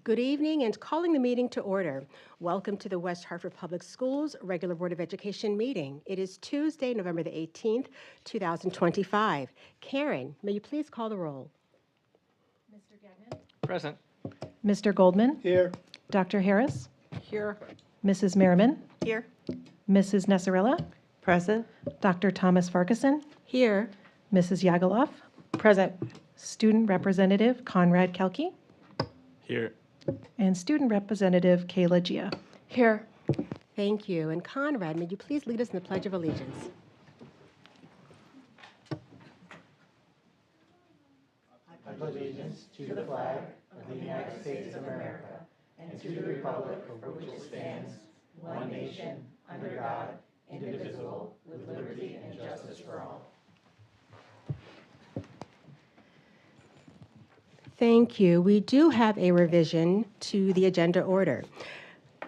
Good evening and calling the meeting to order. Welcome to the West Hartford Public Schools Regular Board of Education meeting. It is Tuesday, November the 18th, 2025. Karen, may you please call the roll? Mr. Gagnon? Present. Mr. Goldman? Here. Dr. Harris? Here. Mrs. Merriman? Here. Mrs. Neseralla? Present. Dr. Thomas Farquharson? Here. Mrs. Yagaloff? Present. Student Representative Conrad Kelke? Here. And Student Representative Kayla Gia. Here. Thank you. And Conrad, may you please lead us in the Pledge of Allegiance? I pledge allegiance to the flag of the United States of America Thank you. We do have a revision to the agenda order.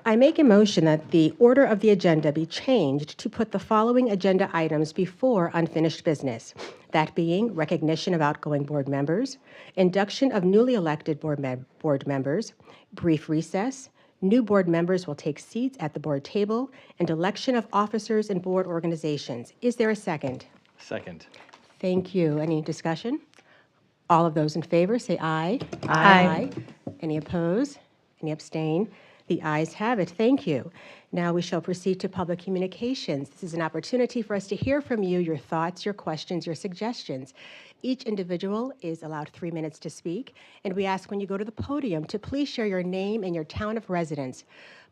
I make a motion that the order of the agenda be changed to put the following agenda items before unfinished business, that being recognition of outgoing board members, induction of newly elected board members, brief recess, new board members will take seats at the board table, and election of officers and board organizations. Is there a second? Second. Thank you. Any discussion? All of those in favor, say aye. Aye. Any opposed? Any abstain? The ayes have it. Thank you. Now we shall proceed to public communications. This is an opportunity for us to hear from you, your thoughts, your questions, your suggestions. Each individual is allowed 3 minutes to speak, and we ask when you go to the podium to please share your name and your town of residence.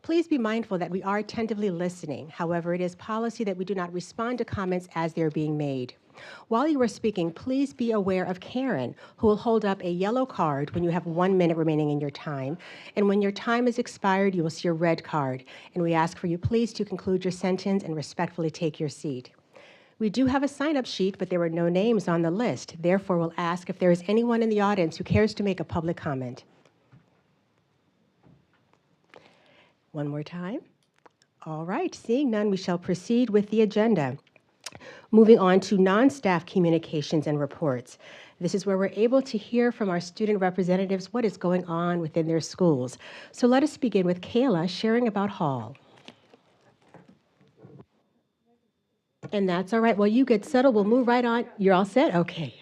Please be mindful that we are attentively listening. However, it is policy that we do not respond to comments as they're being made. While you are speaking, please be aware of Karen, who will hold up a yellow card when you have 1 minute remaining in your time. And when your time is expired, you will see a red card. And we ask for you please to conclude your sentence and respectfully take your seat. We do have a sign-up sheet, but there were no names on the list. Therefore, we'll ask if there is anyone in the audience who cares to make a public comment. One more time. All right, seeing none, we shall proceed with the agenda. Moving on to non-staff communications and reports. This is where we're able to hear from our student representatives what is going on within their schools. So let us begin with Kayla sharing about Hall. And that's all right. While you get settled, we'll move right on. You're all set? Okay.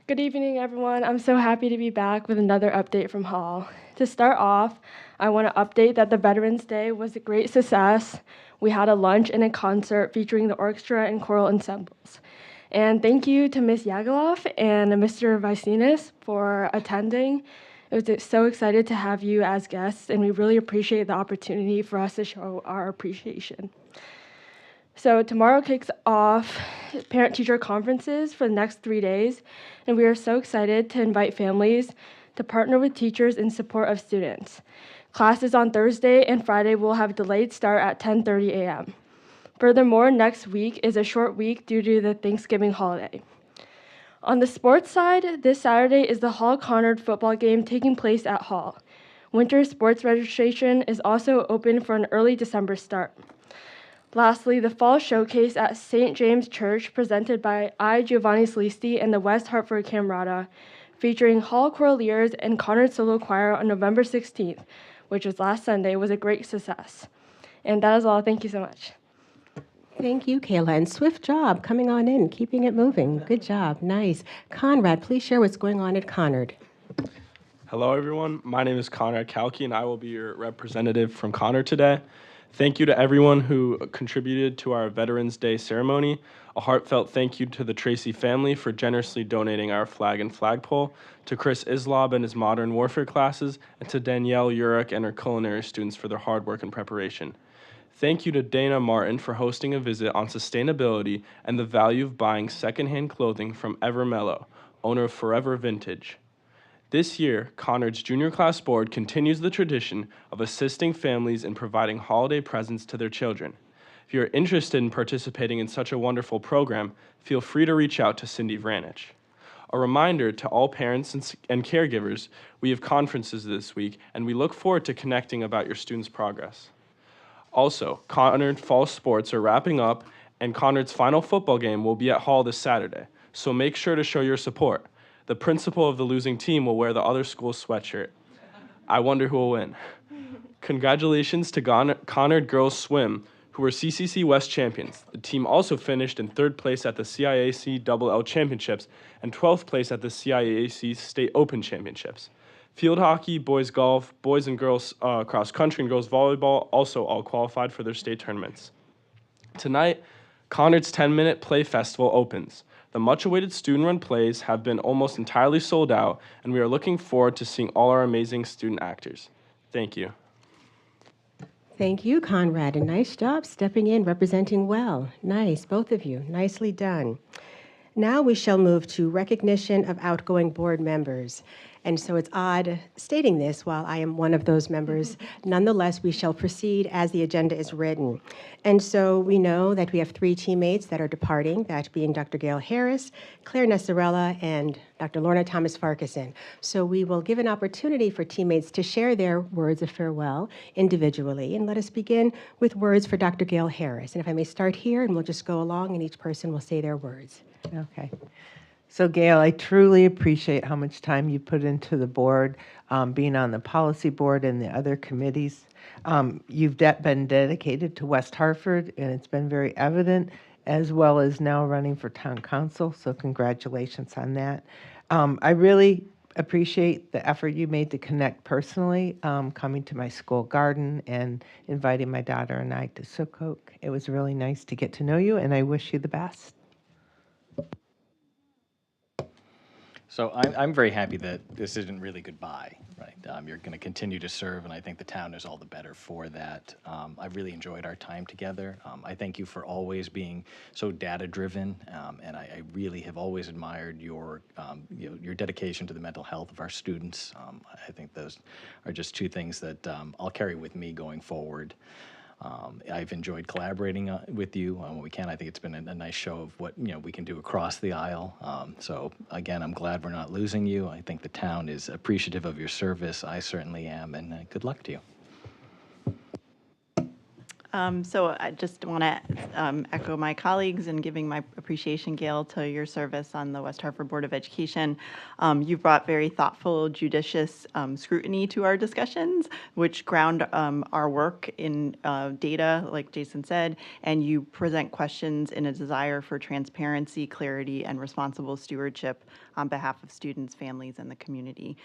Good evening, everyone. I'm so happy to be back with another update from Hall. To start off, I want to update that the Veterans Day was a great success. We had a lunch and a concert featuring the orchestra and choral ensembles. And thank you to Ms. Yagaloff and Mr. Vicinis for attending. It was so excited to have you as guests, and we really appreciate the opportunity for us to show our appreciation. So tomorrow kicks off parent-teacher conferences for the next 3 days, and we are so excited to invite families to partner with teachers in support of students. Classes on Thursday and Friday will have a delayed start at 10:30 a.m. Furthermore, next week is a short week due to the Thanksgiving holiday. On the sports side, this Saturday is the Hall-Conard football game taking place at Hall. Winter sports registration is also open for an early December start. Lastly, the Fall Showcase at St. James Church, presented by I. Giovanni Salisti and the West Hartford Camerata, featuring Hall Choraliers and Conard Solo Choir on November 16th, which was last Sunday, was a great success. And that is all. Thank you so much. Thank you, Kayla, and swift job coming on in, keeping it moving. Good job. Nice. Conrad, please share what's going on at Conard. Hello, everyone. My name is Conrad Kalki, and I will be your representative from Conard today. Thank you to everyone who contributed to our Veterans Day ceremony. A heartfelt thank you to the Tracy family for generously donating our flag and flagpole, to Chris Islob and his modern warfare classes, and to Danielle Urich and her culinary students for their hard work and preparation. Thank you to Dana Martin for hosting a visit on sustainability and the value of buying secondhand clothing from Evermellow, owner of Forever Vintage. This year, Conard's junior class board continues the tradition of assisting families in providing holiday presents to their children. If you're interested in participating in such a wonderful program, feel free to reach out to Cindy Vranich. A reminder to all parents and caregivers, we have conferences this week, and we look forward to connecting about your students' progress. Also, Conard fall sports are wrapping up, and Conard's final football game will be at Hall this Saturday, so make sure to show your support. The principal of the losing team will wear the other school's sweatshirt. I wonder who will win. Congratulations to Conard Girls Swim, who were CCC West champions. The team also finished in 3rd place at the CIAC Double L Championships and 12th place at the CIAC State Open Championships. Field hockey, boys golf, boys and girls cross country, and girls volleyball also all qualified for their state tournaments. Tonight, Conard's 10-minute play festival opens. The much-awaited student-run plays have been almost entirely sold out, and we are looking forward to seeing all our amazing student actors. Thank you. Thank you, Conrad, and nice job stepping in, representing well. Nice, both of you. Nicely done. Now we shall move to recognition of outgoing board members. And so it's odd stating this while I am one of those members. Nonetheless, we shall proceed as the agenda is written. And so we know that we have 3 teammates that are departing, that being Dr. Gayle Harris, Clare Neseralla, and Dr. Lorna Thomas Farquharson. So we will give an opportunity for teammates to share their words of farewell individually. And let us begin with words for Dr. Gayle Harris. And if I may start here, and we'll just go along, and each person will say their words. Okay. So Gayle, I truly appreciate how much time you put into the board, being on the policy board and the other committees. You've been dedicated to West Hartford, and it's been very evident, as well as now running for town council, so congratulations on that. I really appreciate the effort you made to connect personally, coming to my school garden and inviting my daughter and I to Sukuk. It was really nice to get to know you, and I wish you the best. So I'm very happy that this isn't really goodbye, right? You're going to continue to serve, and I think the town is all the better for that. I've really enjoyed our time together. I thank you for always being so data-driven, and I really have always admired your dedication to the mental health of our students. I think those are just 2 things that I'll carry with me going forward. I've enjoyed collaborating with you when we can. I think it's been a nice show of what we can do across the aisle. So again, I'm glad we're not losing you. I think the town is appreciative of your service. I certainly am, and good luck to you. So I just want to echo my colleagues in giving my appreciation, Gayle, to your service on the West Hartford Board of Education. You've brought very thoughtful, judicious scrutiny to our discussions, which ground our work in data, like Jason said, and you present questions in a desire for transparency, clarity, and responsible stewardship on behalf of students, families, and the community.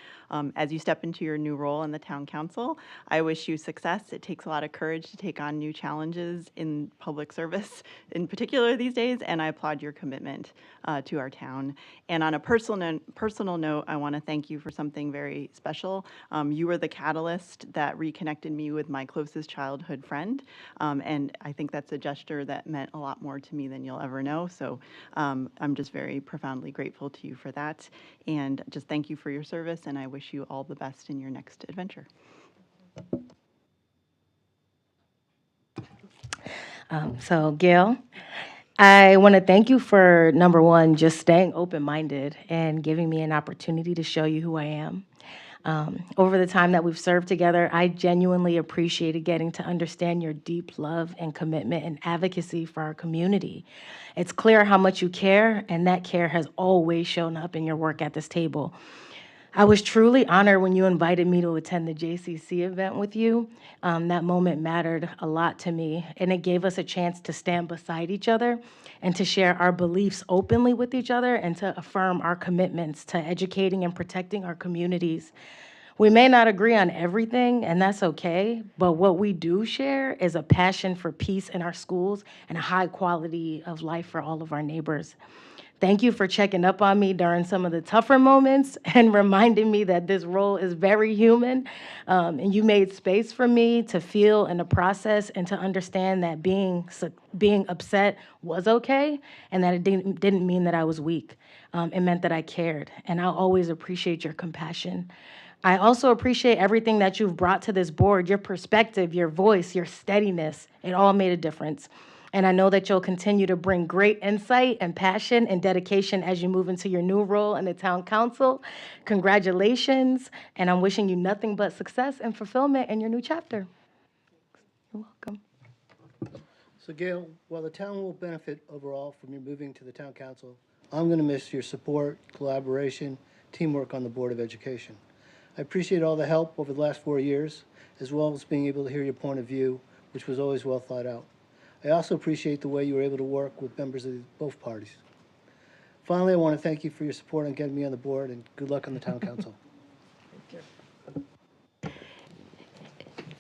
As you step into your new role in the town council, I wish you success. It takes a lot of courage to take on new challenges in public service, in particular these days, and I applaud your commitment to our town. And on a personal note, I want to thank you for something very special. You were the catalyst that reconnected me with my closest childhood friend, and I think that's a gesture that meant a lot more to me than you'll ever know. So I'm just very profoundly grateful to you for that, and just thank you for your service, and I wish you all the best in your next adventure. So Gayle, I want to thank you for, number one, just staying open-minded and giving me an opportunity to show you who I am. Over the time that we've served together, I genuinely appreciated getting to understand your deep love and commitment and advocacy for our community. It's clear how much you care, and that care has always shown up in your work at this table. I was truly honored when you invited me to attend the JCC event with you. That moment mattered a lot to me, and it gave us a chance to stand beside each other and to share our beliefs openly with each other and to affirm our commitments to educating and protecting our communities. We may not agree on everything, and that's okay, but what we do share is a passion for peace in our schools and a high quality of life for all of our neighbors. Thank you for checking up on me during some of the tougher moments and reminding me that this role is very human. And you made space for me to feel in the process and to understand that being upset was okay and that it didn't mean that I was weak. It meant that I cared, and I'll always appreciate your compassion. I also appreciate everything that you've brought to this board, your perspective, your voice, your steadiness. It all made a difference. And I know that you'll continue to bring great insight and passion and dedication as you move into your new role in the town council. Congratulations, and I'm wishing you nothing but success and fulfillment in your new chapter. You're welcome. So Gayle, while the town will benefit overall from your moving to the town council, I'm going to miss your support, collaboration, teamwork on the Board of Education. I appreciate all the help over the last 4 years, as well as being able to hear your point of view, which was always well thought out. I also appreciate the way you were able to work with members of both parties. Finally, I want to thank you for your support on getting me on the board, and good luck on the town council.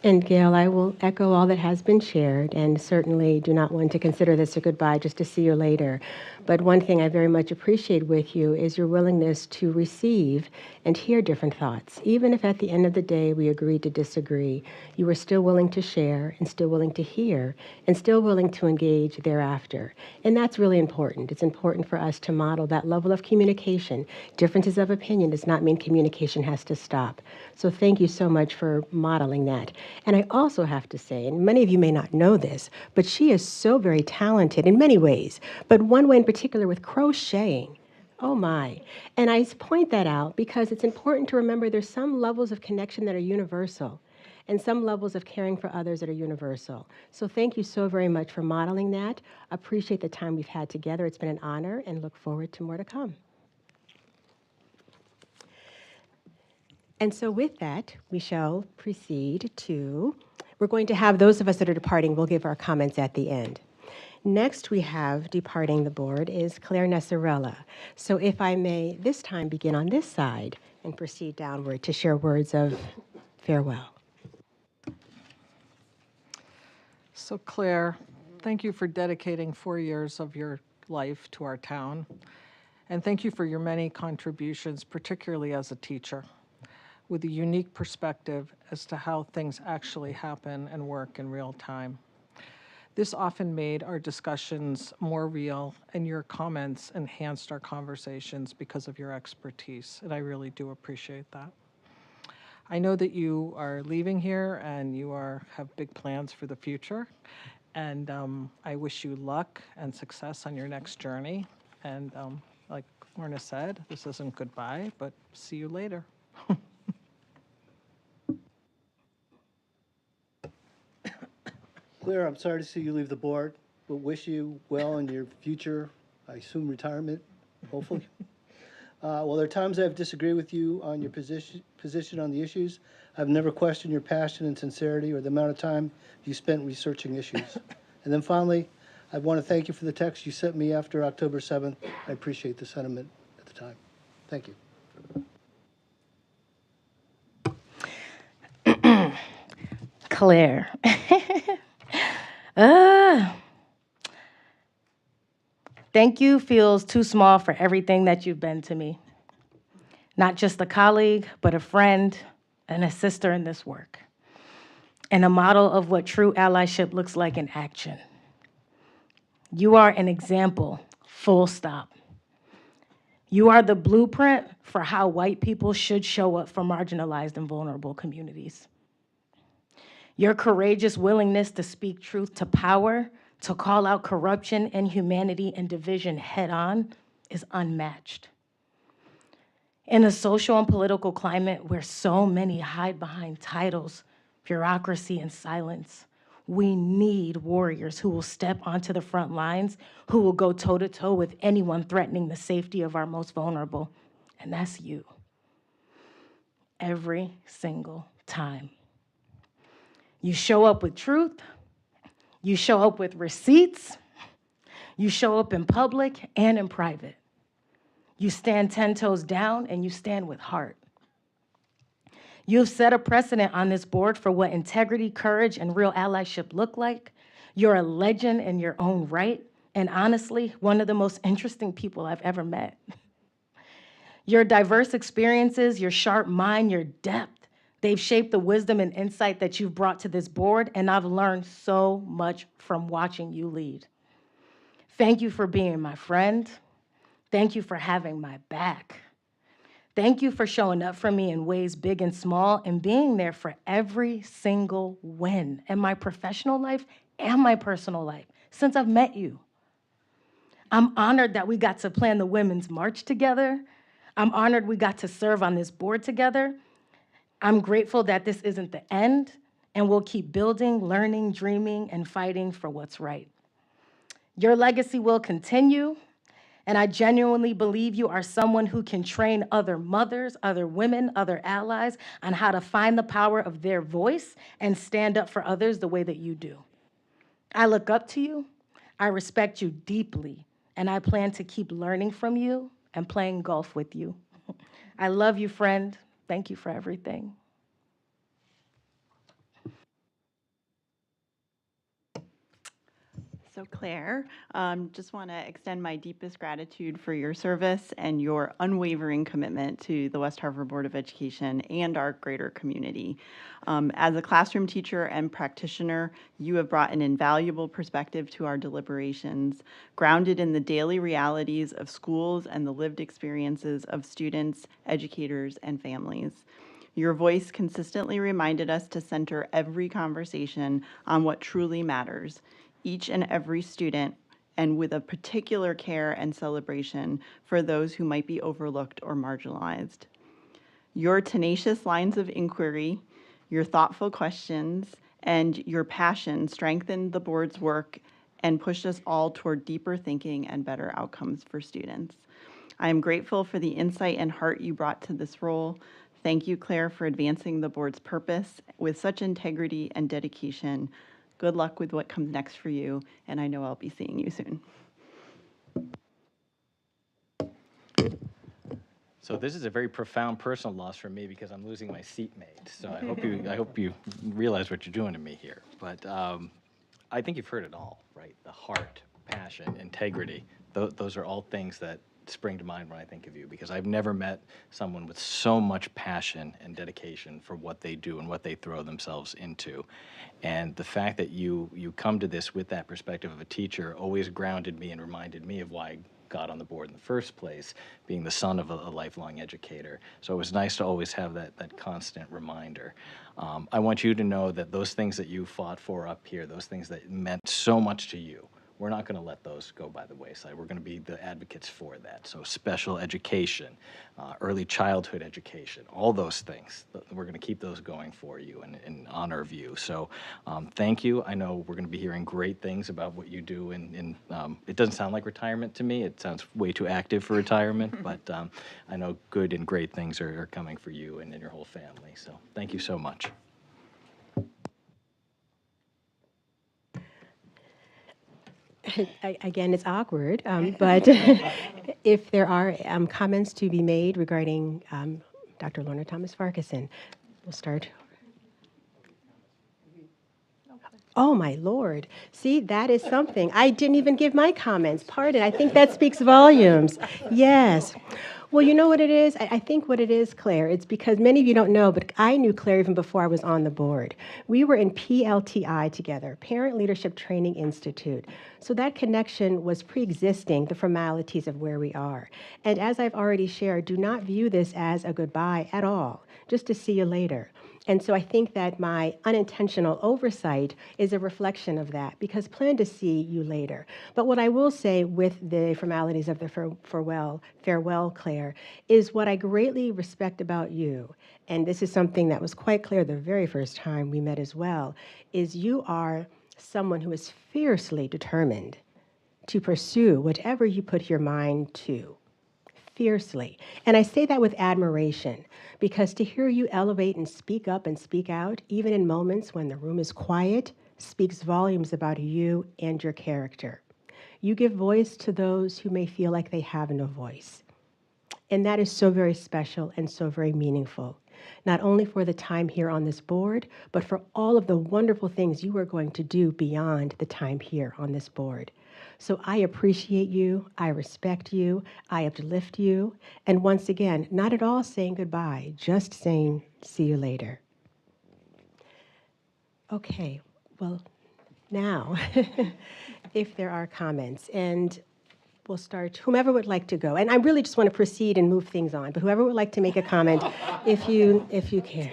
And Gayle, I will echo all that has been shared, and certainly do not want to consider this a goodbye just to see you later. But one thing I very much appreciate with you is your willingness to receive and hear different thoughts. Even if at the end of the day we agreed to disagree, you were still willing to share and still willing to hear and still willing to engage thereafter. And that's really important. It's important for us to model that level of communication. Differences of opinion does not mean communication has to stop. So thank you so much for modeling that. And I also have to say, and many of you may not know this, but she is so very talented in many ways, but one way in particular with crocheting. Oh my. And I point that out because it's important to remember there's some levels of connection that are universal and some levels of caring for others that are universal. So thank you so very much for modeling that. Appreciate the time we've had together. It's been an honor and look forward to more to come. And so with that, we shall proceed to, we're going to have those of us that are departing, we'll give our comments at the end. Next we have departing the board is Clare Neseralla. So if I may this time begin on this side and proceed downward to share words of farewell. So Claire, thank you for dedicating 4 years of your life to our town. And thank you for your many contributions, particularly as a teacher, with a unique perspective as to how things actually happen and work in real time. This often made our discussions more real, and your comments enhanced our conversations because of your expertise, and I really do appreciate that. I know that you are leaving here and you have big plans for the future, and I wish you luck and success on your next journey. And like Lorna said, this isn't goodbye, but see you later. Claire, I'm sorry to see you leave the board, but wish you well in your future, I assume retirement, hopefully. While there are times I've disagreed with you on your position on the issues, I've never questioned your passion and sincerity or the amount of time you spent researching issues. And then finally, I want to thank you for the text you sent me after October 7th. I appreciate the sentiment at the time. Thank you. Claire. Thank you feels too small for everything that you've been to me. Not just a colleague, but a friend and a sister in this work. And a model of what true allyship looks like in action. You are an example, full stop. You are the blueprint for how white people should show up for marginalized and vulnerable communities. Your courageous willingness to speak truth to power, to call out corruption, inhumanity, and division head on is unmatched. In a social and political climate where so many hide behind titles, bureaucracy, and silence, we need warriors who will step onto the front lines, who will go toe-to-toe with anyone threatening the safety of our most vulnerable, and that's you. Every single time. You show up with truth, you show up with receipts, you show up in public and in private. You stand 10 toes down and you stand with heart. You've set a precedent on this board for what integrity, courage, and real allyship look like. You're a legend in your own right, and honestly, one of the most interesting people I've ever met. Your diverse experiences, your sharp mind, your depth, they've shaped the wisdom and insight that you've brought to this board, and I've learned so much from watching you lead. Thank you for being my friend. Thank you for having my back. Thank you for showing up for me in ways big and small and being there for every single win in my professional life and my personal life since I've met you. I'm honored that we got to plan the Women's March together. I'm honored we got to serve on this board together. I'm grateful that this isn't the end, and we'll keep building, learning, dreaming, and fighting for what's right. Your legacy will continue, and I genuinely believe you are someone who can train other mothers, other women, other allies on how to find the power of their voice and stand up for others the way that you do. I look up to you, I respect you deeply, and I plan to keep learning from you and playing golf with you. I love you, friend. Thank you for everything. So Claire, just want to extend my deepest gratitude for your service and your unwavering commitment to the West Hartford Board of Education and our greater community. As a classroom teacher and practitioner, you have brought an invaluable perspective to our deliberations, grounded in the daily realities of schools and the lived experiences of students, educators, and families. Your voice consistently reminded us to center every conversation on what truly matters, each and every student, and with a particular care and celebration for those who might be overlooked or marginalized. Your tenacious lines of inquiry, your thoughtful questions, and your passion strengthened the board's work and pushed us all toward deeper thinking and better outcomes for students. I am grateful for the insight and heart you brought to this role. Thank you, Claire, for advancing the board's purpose with such integrity and dedication. Good luck with what comes next for you, and I know I'll be seeing you soon. So this is a very profound personal loss for me because I'm losing my seatmate. So I hope you realize what you're doing to me here. But I think you've heard it all, right? The heart, passion, integrity. Those are all things that spring to mind when I think of you, because I've never met someone with so much passion and dedication for what they do and what they throw themselves into. And the fact that you come to this with that perspective of a teacher always grounded me and reminded me of why I got on the board in the first place, being the son of a lifelong educator. So it was nice to always have that constant reminder. I want you to know that those things that you fought for up here, those things that meant so much to you, we're not going to let those go by the wayside. We're going to be the advocates for that. So special education, early childhood education, all those things, we're going to keep those going for you and in honor of you. So thank you. I know we're going to be hearing great things about what you do. It doesn't sound like retirement to me. It sounds way too active for retirement, but I know good and great things are coming for you and your whole family. So thank you so much. Again, it's awkward, but if there are comments to be made regarding Dr. Lorna Thomas Farquharson, we'll start. Oh, my Lord. See, that is something. I didn't even give my comments. Pardon. I think that speaks volumes. Yes. Well, you know what it is? I think what it is, Claire, it's because many of you don't know, but I knew Claire even before I was on the board. We were in PLTI together, Parent Leadership Training Institute. So that connection was pre-existing the formalities of where we are. And as I've already shared, do not view this as a goodbye at all, just to see you later. And so I think that my unintentional oversight is a reflection of that, because plan to see you later. But what I will say with the formalities of the farewell, Claire, is what I greatly respect about you, and this is something that was quite clear the very first time we met as well, is you are someone who is fiercely determined to pursue whatever you put your mind to. Fiercely. And I say that with admiration, because to hear you elevate and speak up and speak out, even in moments when the room is quiet, speaks volumes about you and your character. You give voice to those who may feel like they have no voice. And that is so very special and so very meaningful, not only for the time here on this board, but for all of the wonderful things you are going to do beyond the time here on this board. So I appreciate you, I respect you, I uplift you, and once again, not at all saying goodbye, just saying see you later. Okay, well, now, if there are comments, and we'll start, whomever would like to go. And I really just want to proceed and move things on, but whoever would like to make a comment, if you care.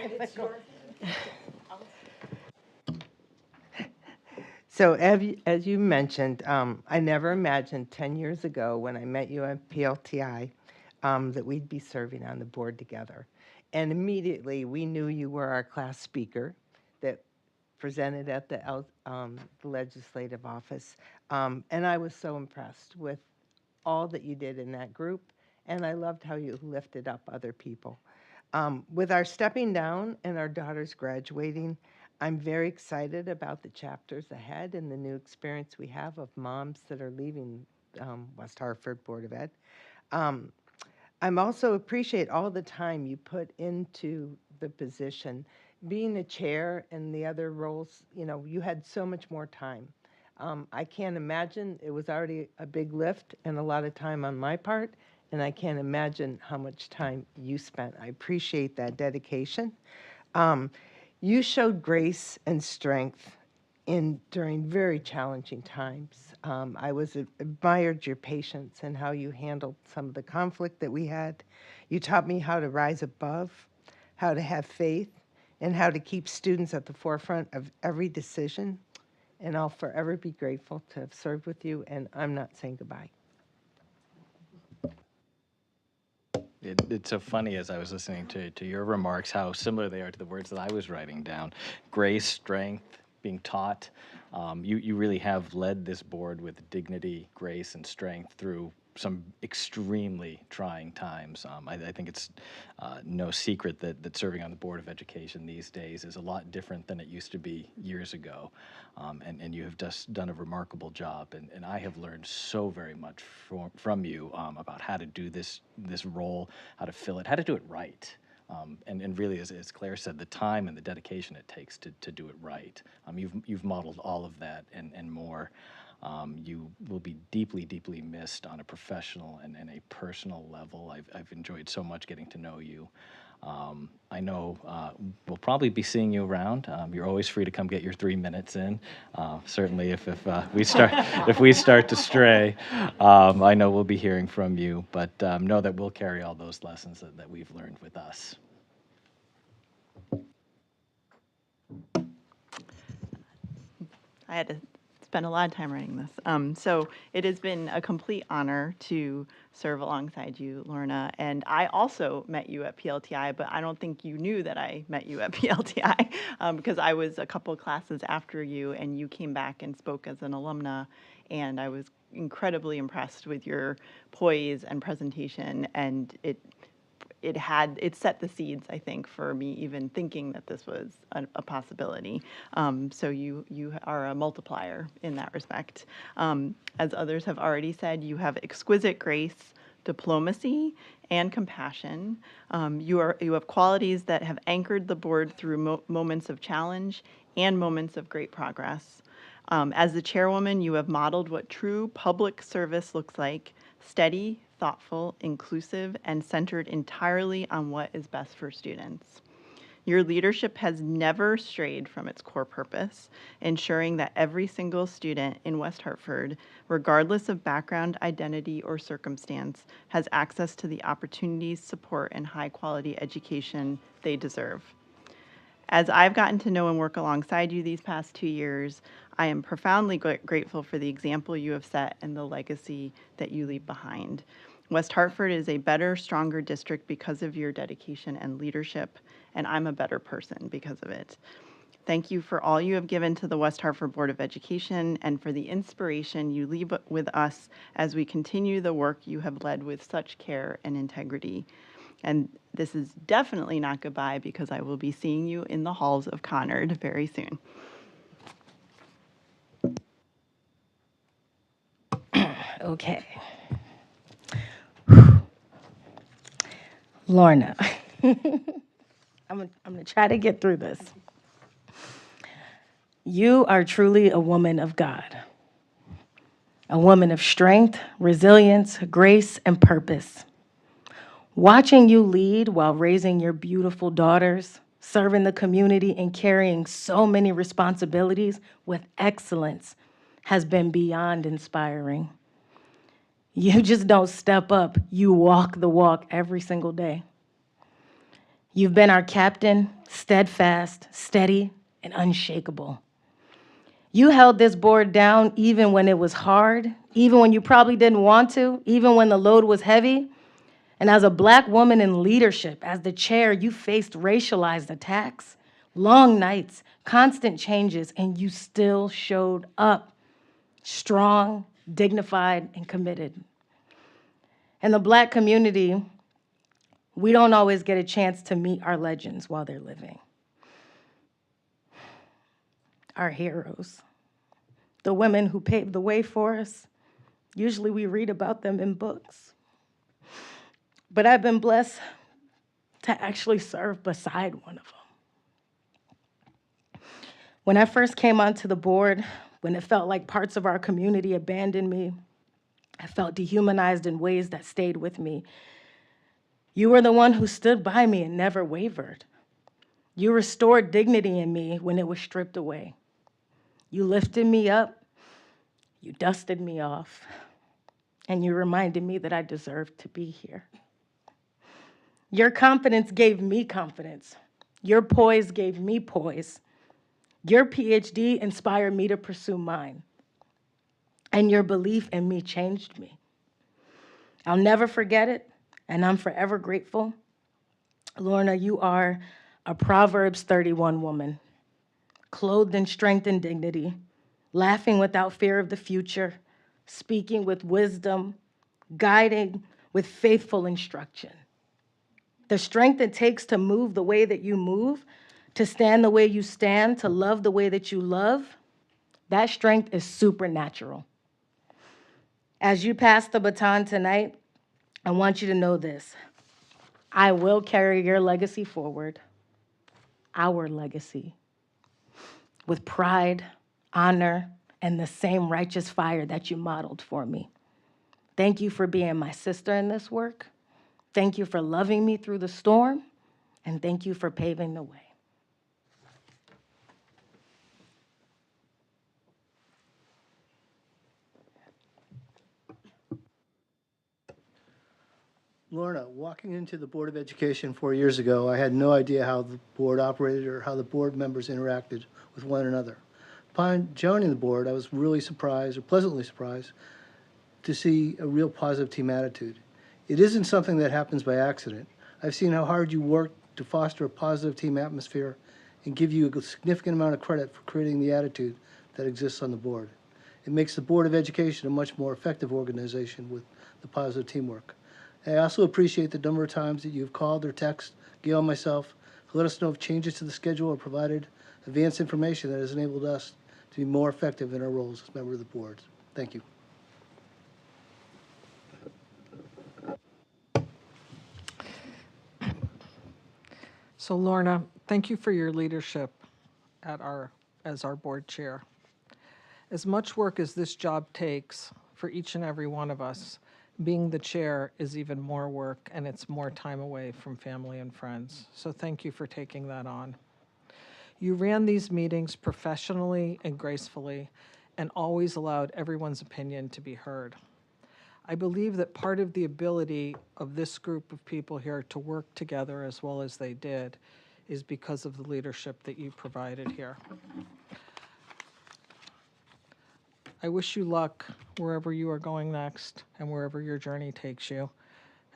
So as you mentioned, I never imagined 10 years ago when I met you at PLTI that we'd be serving on the board together. And immediately we knew you were our class speaker that presented at the legislative office. And I was so impressed with all that you did in that group, and I loved how you lifted up other people. With our stepping down and our daughters graduating, I'm very excited about the chapters ahead and the new experience we have of moms that are leaving West Hartford Board of Ed. I'm also appreciate all the time you put into the position. Being a chair and the other roles, you know, you had so much more time I can't imagine, it was already a big lift and a lot of time on my part, and I can't imagine how much time you spent. I appreciate that dedication. You showed grace and strength during very challenging times. Admired your patience and how you handled some of the conflict that we had. You taught me how to rise above, how to have faith, and how to keep students at the forefront of every decision. And I'll forever be grateful to have served with you, and I'm not saying goodbye. It's so funny as I was listening to your remarks, how similar they are to the words that I was writing down. Grace, strength, being taught. You really have led this board with dignity, grace, and strength through some extremely trying times. I think it's no secret that serving on the Board of Education these days is a lot different than it used to be years ago. And you have just done a remarkable job. And I have learned so very much from you about how to do this role, how to fill it, how to do it right. And really, as Claire said, the time and the dedication it takes to do it right. You've modeled all of that and more. You will be deeply, deeply missed on a professional and a personal level. I've enjoyed so much getting to know you. I know we'll probably be seeing you around. You're always free to come get your 3 minutes in. Certainly, if we start to stray, I know we'll be hearing from you. But know that we'll carry all those lessons that we've learned with us. I had to spent a lot of time writing this. So it has been a complete honor to serve alongside you, Lorna. And I also met you at PLTI, but I don't think you knew that I met you at PLTI because I was a couple classes after you, and you came back and spoke as an alumna. And I was incredibly impressed with your poise and presentation, and it set the seeds, I think, for me even thinking that this was a possibility. So you are a multiplier in that respect. As others have already said, you have exquisite grace, diplomacy, and compassion. You have qualities that have anchored the board through moments of challenge and moments of great progress. As the chairwoman, you have modeled what true public service looks like: steady, thoughtful, inclusive, and centered entirely on what is best for students. Your leadership has never strayed from its core purpose, ensuring that every single student in West Hartford, regardless of background, identity, or circumstance, has access to the opportunities, support, and high-quality education they deserve. As I've gotten to know and work alongside you these past 2 years, I am profoundly grateful for the example you have set and the legacy that you leave behind. West Hartford is a better, stronger district because of your dedication and leadership, and I'm a better person because of it. Thank you for all you have given to the West Hartford Board of Education and for the inspiration you leave with us as we continue the work you have led with such care and integrity. And this is definitely not goodbye, because I will be seeing you in the halls of Conard very soon. Okay. Lorna, I'm gonna try to get through this. You are truly a woman of God, a woman of strength, resilience, grace, and purpose. Watching you lead while raising your beautiful daughters, serving the community, and carrying so many responsibilities with excellence has been beyond inspiring. You just don't step up, you walk the walk every single day. You've been our captain, steadfast, steady, and unshakable. You held this board down even when it was hard, even when you probably didn't want to, even when the load was heavy. And as a Black woman in leadership, as the chair, you faced racialized attacks, long nights, constant changes, and you still showed up, strong, dignified, and committed. In the Black community, we don't always get a chance to meet our legends while they're living. Our heroes, the women who paved the way for us, usually we read about them in books. But I've been blessed to actually serve beside one of them. When I first came onto the board, when it felt like parts of our community abandoned me. I felt dehumanized in ways that stayed with me. You were the one who stood by me and never wavered. You restored dignity in me when it was stripped away. You lifted me up, you dusted me off, and you reminded me that I deserved to be here. Your confidence gave me confidence. Your poise gave me poise. Your PhD inspired me to pursue mine. And your belief in me changed me. I'll never forget it, and I'm forever grateful. Lorna, you are a Proverbs 31 woman, clothed in strength and dignity, laughing without fear of the future, speaking with wisdom, guiding with faithful instruction. The strength it takes to move the way that you move, to stand the way you stand, to love the way that you love, that strength is supernatural. As you pass the baton tonight, I want you to know this. I will carry your legacy forward, our legacy, with pride, honor, and the same righteous fire that you modeled for me. Thank you for being my sister in this work. Thank you for loving me through the storm, and thank you for paving the way. Lorna, walking into the Board of Education 4 years ago, I had no idea how the board operated or how the board members interacted with one another. Upon joining the board, I was really surprised, or pleasantly surprised, to see a real positive team attitude. It isn't something that happens by accident. I've seen how hard you work to foster a positive team atmosphere and give you a significant amount of credit for creating the attitude that exists on the board. It makes the Board of Education a much more effective organization with the positive teamwork. I also appreciate the number of times that you've called or texted Gayle and myself to let us know of changes to the schedule or provided advanced information that has enabled us to be more effective in our roles as members of the board. Thank you. So Lorna, thank you for your leadership as our board chair. As much work as this job takes for each and every one of us, being the chair is even more work, and it's more time away from family and friends. So thank you for taking that on. You ran these meetings professionally and gracefully and always allowed everyone's opinion to be heard. I believe that part of the ability of this group of people here to work together as well as they did is because of the leadership that you provided here. I wish you luck wherever you are going next and wherever your journey takes you.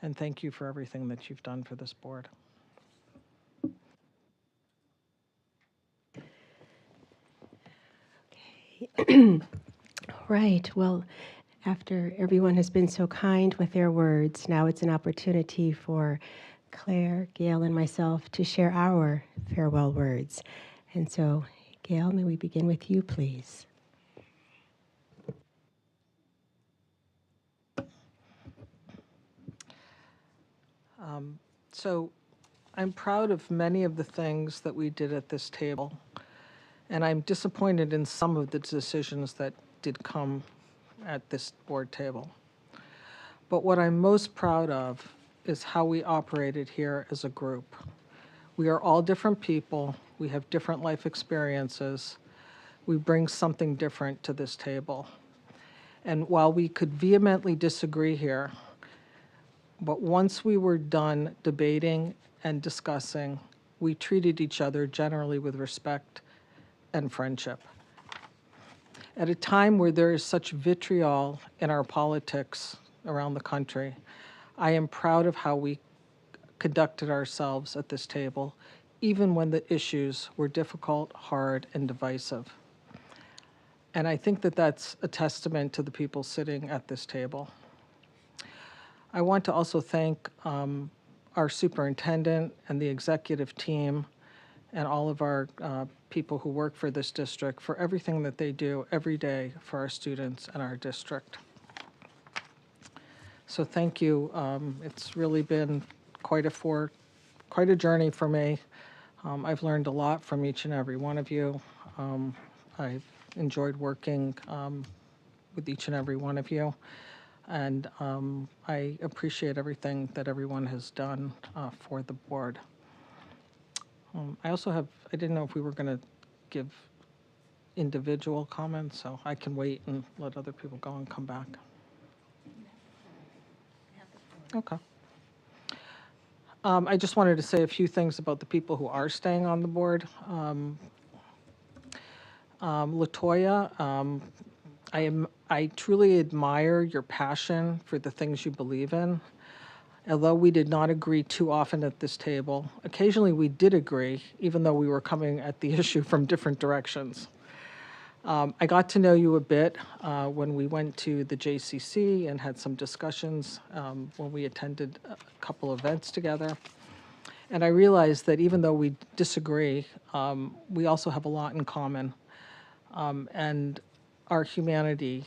And thank you for everything that you've done for this board. Right. Well, after everyone has been so kind with their words, now it's an opportunity for Claire, Gayle, and myself to share our farewell words. And so, Gayle, may we begin with you, please? So I'm proud of many of the things that we did at this table, and I'm disappointed in some of the decisions that did come at this board table. But what I'm most proud of is how we operated here as a group. We are all different people. We have different life experiences. We bring something different to this table. And while we could vehemently disagree here, but once we were done debating and discussing, we treated each other generally with respect and friendship. At a time where there is such vitriol in our politics around the country, I am proud of how we conducted ourselves at this table, even when the issues were difficult, hard, and divisive. And I think that that's a testament to the people sitting at this table. I want to also thank our superintendent and the executive team and all of our people who work for this district for everything that they do every day for our students and our district. So thank you. It's really been quite a journey for me. I've learned a lot from each and every one of you. I've enjoyed working with each and every one of you. And I appreciate everything that everyone has done for the board. I didn't know if we were going to give individual comments, so I can wait and let other people go and come back. Okay. I just wanted to say a few things about the people who are staying on the board. LaToya, I truly admire your passion for the things you believe in. Although we did not agree too often at this table, occasionally we did agree, even though we were coming at the issue from different directions. I got to know you a bit when we went to the JCC and had some discussions when we attended a couple events together. And I realized that even though we disagree, we also have a lot in common. And our humanity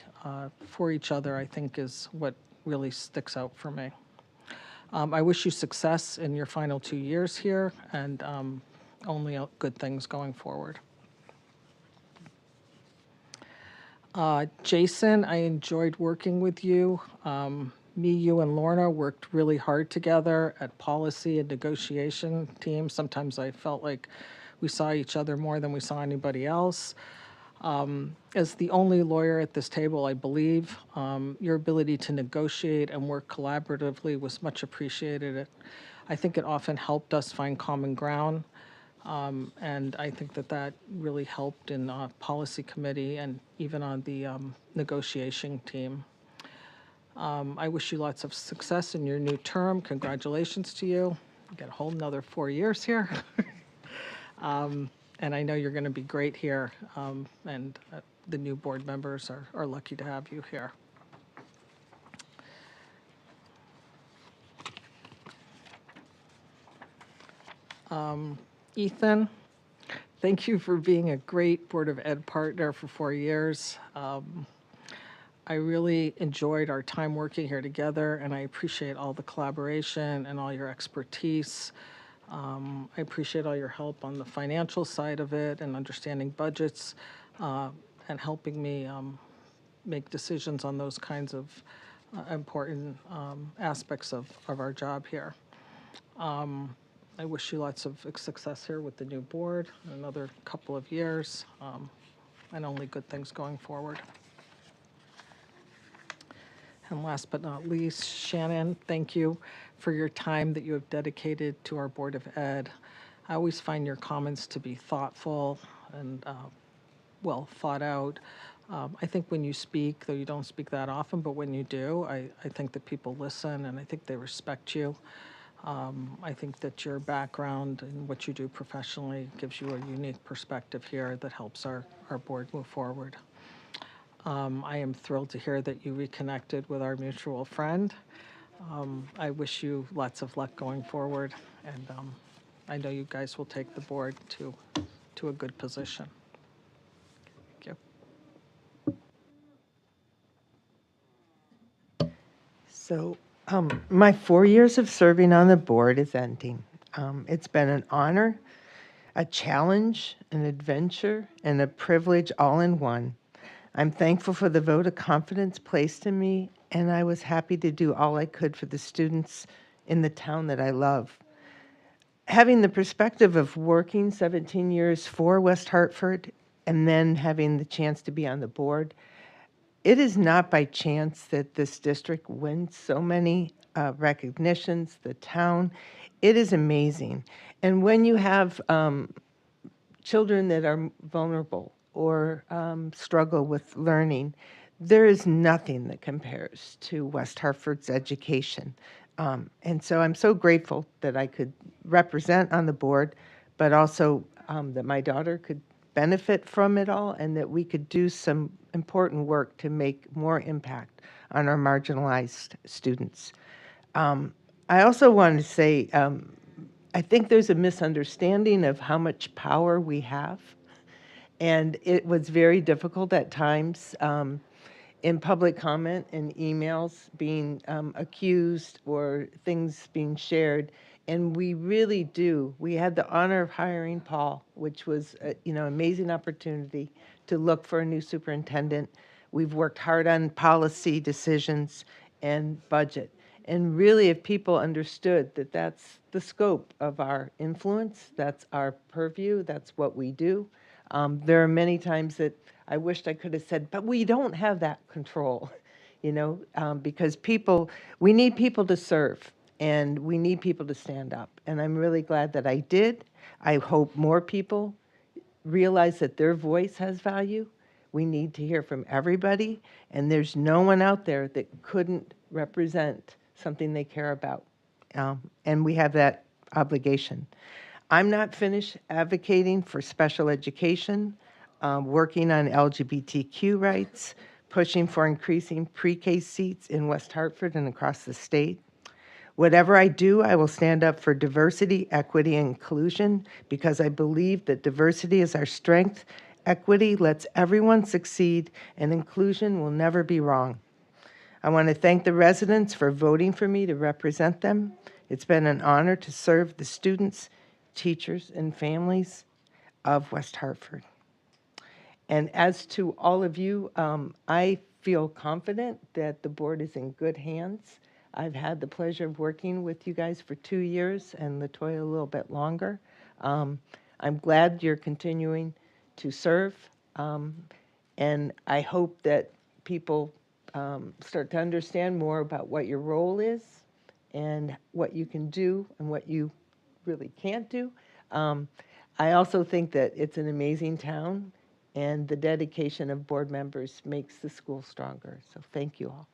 for each other, I think, is what really sticks out for me. I wish you success in your final 2 years here and only good things going forward. Jason, I enjoyed working with you. Me, you, and Lorna worked really hard together at policy and negotiation teams. Sometimes I felt like we saw each other more than we saw anybody else. As the only lawyer at this table, I believe, your ability to negotiate and work collaboratively was much appreciated. I think it often helped us find common ground, and I think that really helped in policy committee and even on the negotiation team. I wish you lots of success in your new term. Congratulations to you. You get a whole nother 4 years here. And I know you're going to be great here, and the new board members are lucky to have you here. Ethan, thank you for being a great Board of Ed partner for 4 years. I really enjoyed our time working here together, and I appreciate all the collaboration and all your expertise. I appreciate all your help on the financial side of it and understanding budgets and helping me make decisions on those kinds of important aspects of our job here. I wish you lots of success here with the new board, another couple of years, and only good things going forward. And last but not least, Shannon, thank you for your time that you have dedicated to our Board of Ed. I always find your comments to be thoughtful and well thought out. I think when you speak, though you don't speak that often, but when you do, I think that people listen and I think they respect you. I think that your background and what you do professionally gives you a unique perspective here that helps our board move forward. I am thrilled to hear that you reconnected with our mutual friend. I wish you lots of luck going forward, and I know you guys will take the board to a good position. Thank you. So my 4 years of serving on the board is ending. It's been an honor, a challenge, an adventure, and a privilege all in one. I'm thankful for the vote of confidence placed in me, and I was happy to do all I could for the students in the town that I love. Having the perspective of working 17 years for West Hartford and then having the chance to be on the board, it is not by chance that this district wins so many recognitions, the town. It is amazing. And when you have children that are vulnerable or struggle with learning, there is nothing that compares to West Hartford's education. And so I'm so grateful that I could represent on the board, but also that my daughter could benefit from it all and that we could do some important work to make more impact on our marginalized students. I also want to say, I think there's a misunderstanding of how much power we have. And it was very difficult at times in public comment and emails being accused or things being shared And we really do. We had the honor of hiring Paul, which was, amazing opportunity to look for a new superintendent. We've worked hard on policy decisions and budget. And really, if people understood that that's the scope of our influence, that's our purview, that's what we do. There are many times that I wished I could have said, but we don't have that control, because we need people to serve. And we need people to stand up. And I'm really glad that I did. I hope more people realize that their voice has value. We need to hear from everybody. And there's no one out there that couldn't represent something they care about. And we have that obligation. I'm not finished advocating for special education, working on LGBTQ rights, pushing for increasing pre-K seats in West Hartford and across the state. Whatever I do, I will stand up for diversity, equity, and inclusion because I believe that diversity is our strength, equity lets everyone succeed, and inclusion will never be wrong. I want to thank the residents for voting for me to represent them. It's been an honor to serve the students, teachers, and families of West Hartford. And as to all of you, I feel confident that the board is in good hands. I've had the pleasure of working with you guys for 2 years and LaToya a little bit longer. I'm glad you're continuing to serve, and I hope that people start to understand more about what your role is and what you can do and what you really can't do. I also think that it's an amazing town, and the dedication of board members makes the school stronger. So thank you all.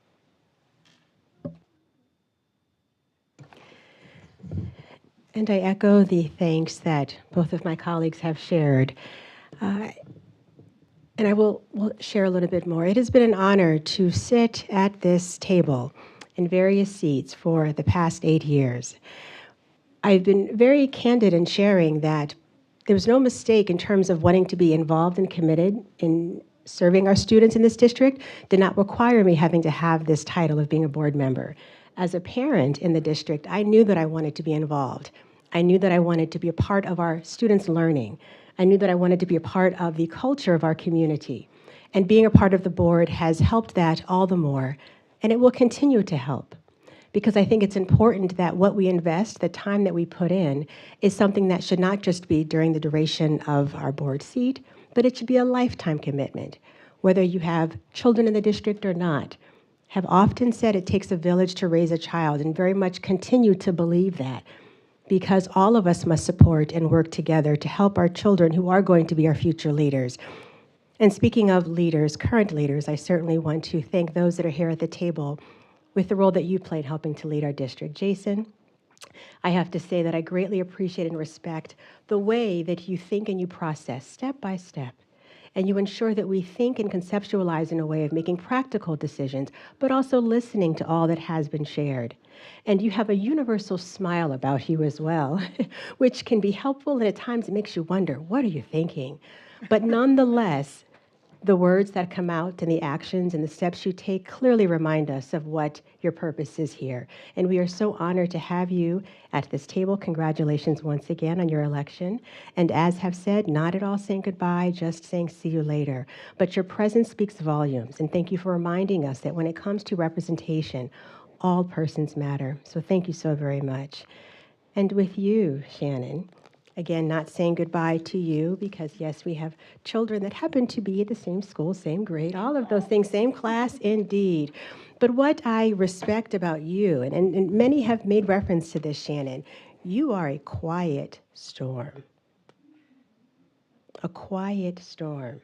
And I echo the thanks that both of my colleagues have shared. And I will share a little bit more. It has been an honor to sit at this table in various seats for the past 8 years. I've been very candid in sharing that there was no mistake in terms of wanting to be involved and committed in serving our students in this district did not require me having to have this title of being a board member. As a parent in the district, I knew that I wanted to be involved. I knew that I wanted to be a part of our students' learning. I knew that I wanted to be a part of the culture of our community. And being a part of the board has helped that all the more, and it will continue to help. Because I think it's important that what we invest, the time that we put in, is something that should not just be during the duration of our board seat, but it should be a lifetime commitment. Whether you have children in the district or not, have often said it takes a village to raise a child, and very much continue to believe that, because all of us must support and work together to help our children who are going to be our future leaders. And speaking of leaders, current leaders, I certainly want to thank those that are here at the table with the role that you played helping to lead our district. Jason, I have to say that I greatly appreciate and respect the way that you think and you process step by step. And you ensure that we think and conceptualize in a way of making practical decisions, but also listening to all that has been shared. And you have a universal smile about you as well, which can be helpful, and at times it makes you wonder, what are you thinking? But nonetheless, the words that come out and the actions and the steps you take clearly remind us of what your purpose is here. And we are so honored to have you at this table. Congratulations once again on your election. And as have said, not at all saying goodbye, just saying see you later. But your presence speaks volumes. And thank you for reminding us that when it comes to representation, all persons matter. So thank you so very much. And with you, Shannon, again, not saying goodbye to you because, yes, we have children that happen to be at the same school, same grade, all of those things, same class indeed. But what I respect about you, and many have made reference to this, Shannon, you are a quiet storm. A quiet storm.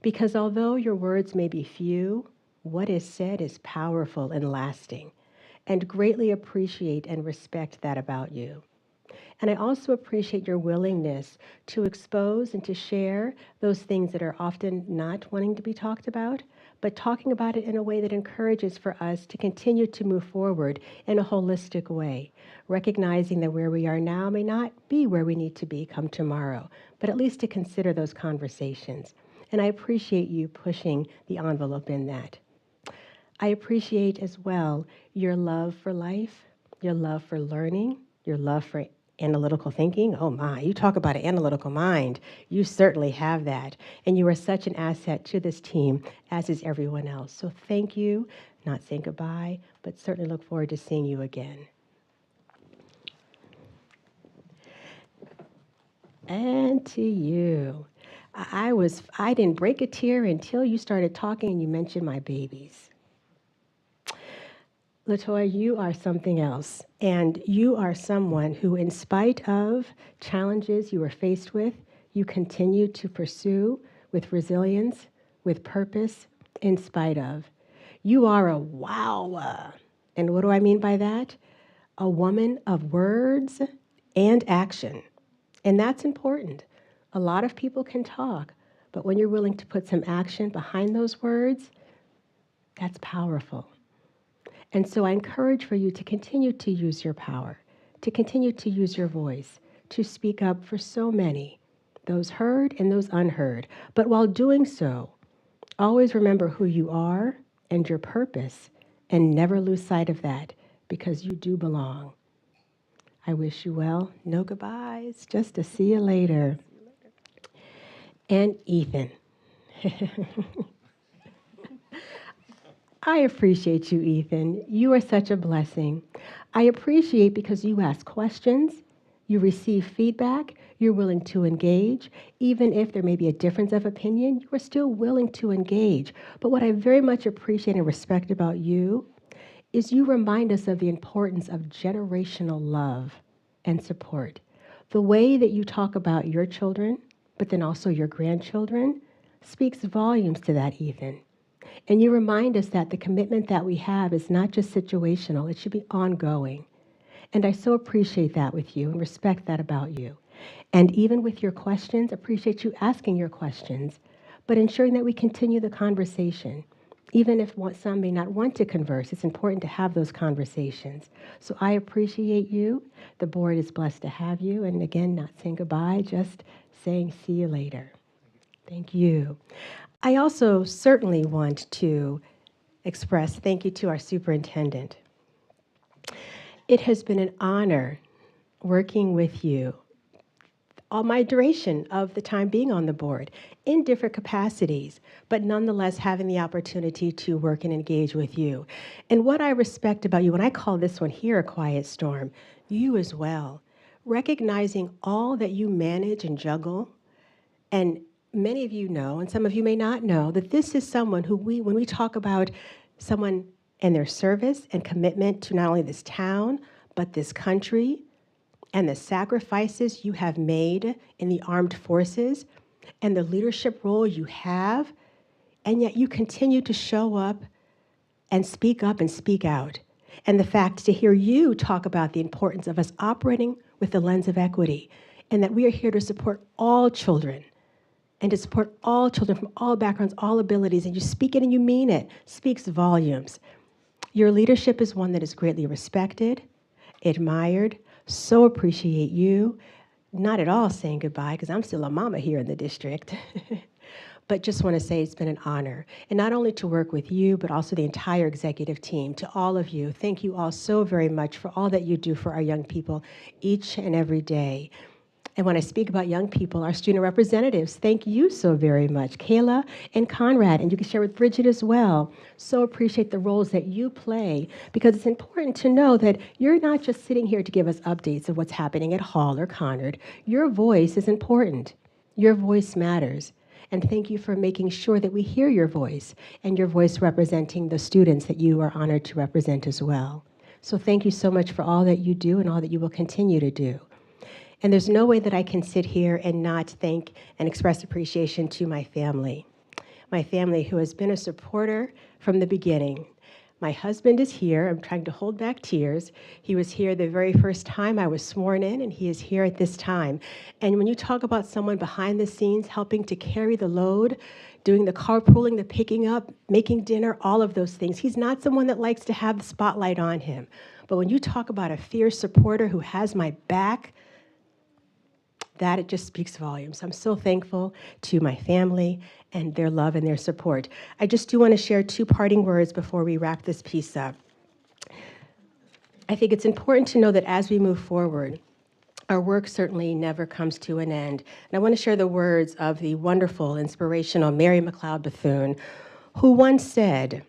Because although your words may be few, what is said is powerful and lasting, and greatly appreciate and respect that about you. And I also appreciate your willingness to expose and to share those things that are often not wanting to be talked about, but talking about it in a way that encourages for us to continue to move forward in a holistic way, recognizing that where we are now may not be where we need to be come tomorrow, but at least to consider those conversations. And I appreciate you pushing the envelope in that. I appreciate as well your love for life, your love for learning, your love for analytical thinking. Oh my, you talk about an analytical mind. You certainly have that. And you are such an asset to this team, as is everyone else. So thank you. Not saying goodbye, but certainly look forward to seeing you again. And to you. I didn't break a tear until you started talking and you mentioned my babies. LaToya, you are something else, and you are someone who, in spite of challenges you were faced with, you continue to pursue with resilience, with purpose, in spite of. You are a wow. And what do I mean by that? A woman of words and action. And that's important. A lot of people can talk, but when you're willing to put some action behind those words, that's powerful. And so I encourage for you to continue to use your power, to continue to use your voice, to speak up for so many, those heard and those unheard. But while doing so, always remember who you are and your purpose, and never lose sight of that, because you do belong. I wish you well. No goodbyes, just to see you later. And Ethan. I appreciate you, Ethan. You are such a blessing. I appreciate because you ask questions, you receive feedback, you're willing to engage. Even if there may be a difference of opinion, you are still willing to engage. But what I very much appreciate and respect about you is you remind us of the importance of generational love and support. The way that you talk about your children, but then also your grandchildren, speaks volumes to that, Ethan. And you remind us that the commitment that we have is not just situational, it should be ongoing. And I so appreciate that with you and respect that about you. And even with your questions, appreciate you asking your questions, but ensuring that we continue the conversation. Even if some may not want to converse, it's important to have those conversations. So I appreciate you. The board is blessed to have you. And again, not saying goodbye, just saying see you later. Thank you. I also certainly want to express thank you to our superintendent. It has been an honor working with you all my duration of the time being on the board in different capacities, but nonetheless having the opportunity to work and engage with you. And what I respect about you, when I call this one here a quiet storm, you as well, recognizing all that you manage and juggle. And many of you know, and some of you may not know, that this is someone who when we talk about someone and their service and commitment to not only this town, but this country, and the sacrifices you have made in the armed forces, and the leadership role you have, and yet you continue to show up and speak out. And the fact to hear you talk about the importance of us operating with the lens of equity, and that we are here to support all children, and to support all children from all backgrounds, all abilities, and you speak it and you mean it, speaks volumes. Your leadership is one that is greatly respected, admired. So appreciate you. Not at all saying goodbye, because I'm still a mama here in the district. But just want to say it's been an honor. And not only to work with you, but also the entire executive team. To all of you, thank you all so very much for all that you do for our young people each and every day. And when I speak about young people, our student representatives, thank you so very much. Kayla and Conrad, and you can share with Bridget as well. So appreciate the roles that you play, because it's important to know that you're not just sitting here to give us updates of what's happening at Hall or Conard. Your voice is important. Your voice matters. And thank you for making sure that we hear your voice, and your voice representing the students that you are honored to represent as well. So thank you so much for all that you do and all that you will continue to do. And there's no way that I can sit here and not thank and express appreciation to my family who has been a supporter from the beginning. My husband is here. I'm trying to hold back tears. He was here the very first time I was sworn in, and he is here at this time. And when you talk about someone behind the scenes helping to carry the load, doing the carpooling, the picking up, making dinner, all of those things, he's not someone that likes to have the spotlight on him. But when you talk about a fierce supporter who has my back, that it just speaks volumes. I'm so thankful to my family and their love and their support. I just do want to share two parting words before we wrap this piece up. I think it's important to know that as we move forward, our work certainly never comes to an end. And I want to share the words of the wonderful, inspirational Mary McLeod Bethune, who once said,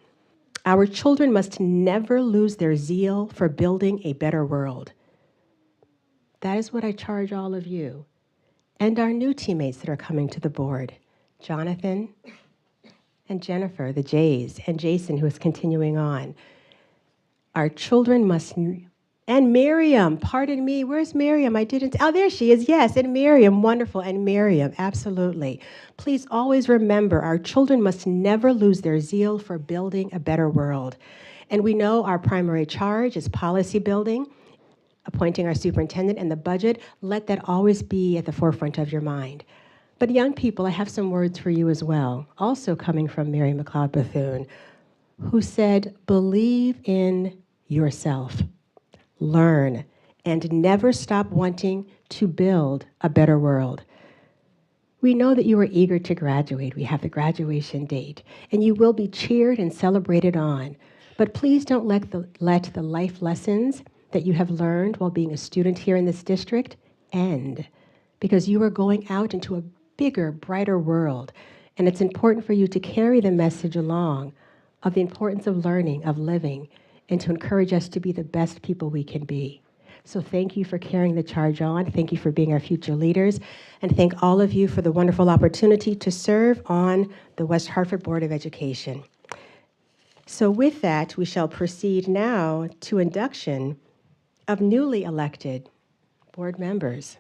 "Our children must never lose their zeal for building a better world." That is what I charge all of you and our new teammates that are coming to the board, Jonathan and Jennifer, the Jays, and Jason, who is continuing on. Our children must, and Miriam, pardon me, where's Miriam? I didn't, oh, there she is, yes, and Miriam, wonderful, and Miriam, absolutely. Please always remember, our children must never lose their zeal for building a better world. And we know our primary charge is policy building, appointing our superintendent, and the budget. Let that always be at the forefront of your mind. But young people, I have some words for you as well, also coming from Mary McLeod Bethune, who said, believe in yourself, learn, and never stop wanting to build a better world. We know that you are eager to graduate. We have the graduation date, and you will be cheered and celebrated on. But please don't let the life lessons that you have learned while being a student here in this district end, because you are going out into a bigger, brighter world, and it's important for you to carry the message along of the importance of learning, of living, and to encourage us to be the best people we can be. So thank you for carrying the charge on. Thank you for being our future leaders. And thank all of you for the wonderful opportunity to serve on the West Hartford Board of Education. So with that, we shall proceed now to induction of newly elected board members.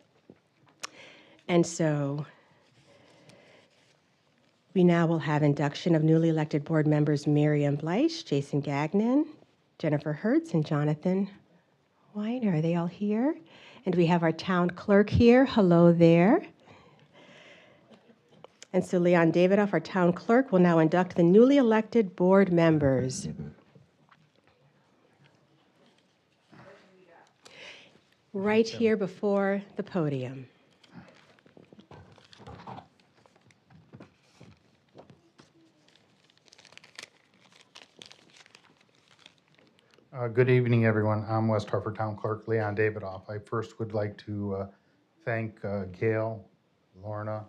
And so we now will have induction of newly elected board members Miriam Bleich, Jason Gagnon, Jennifer Hertz, and Jonathan Weiner. Are they all here? And we have our town clerk here. Hello there. And so Leon Davidoff, our town clerk, will now induct the newly elected board members. Right here before the podium. Good evening, everyone. I'm West Hartford Town Clerk Leon Davidoff. I first would like to thank Gayle, Lorna,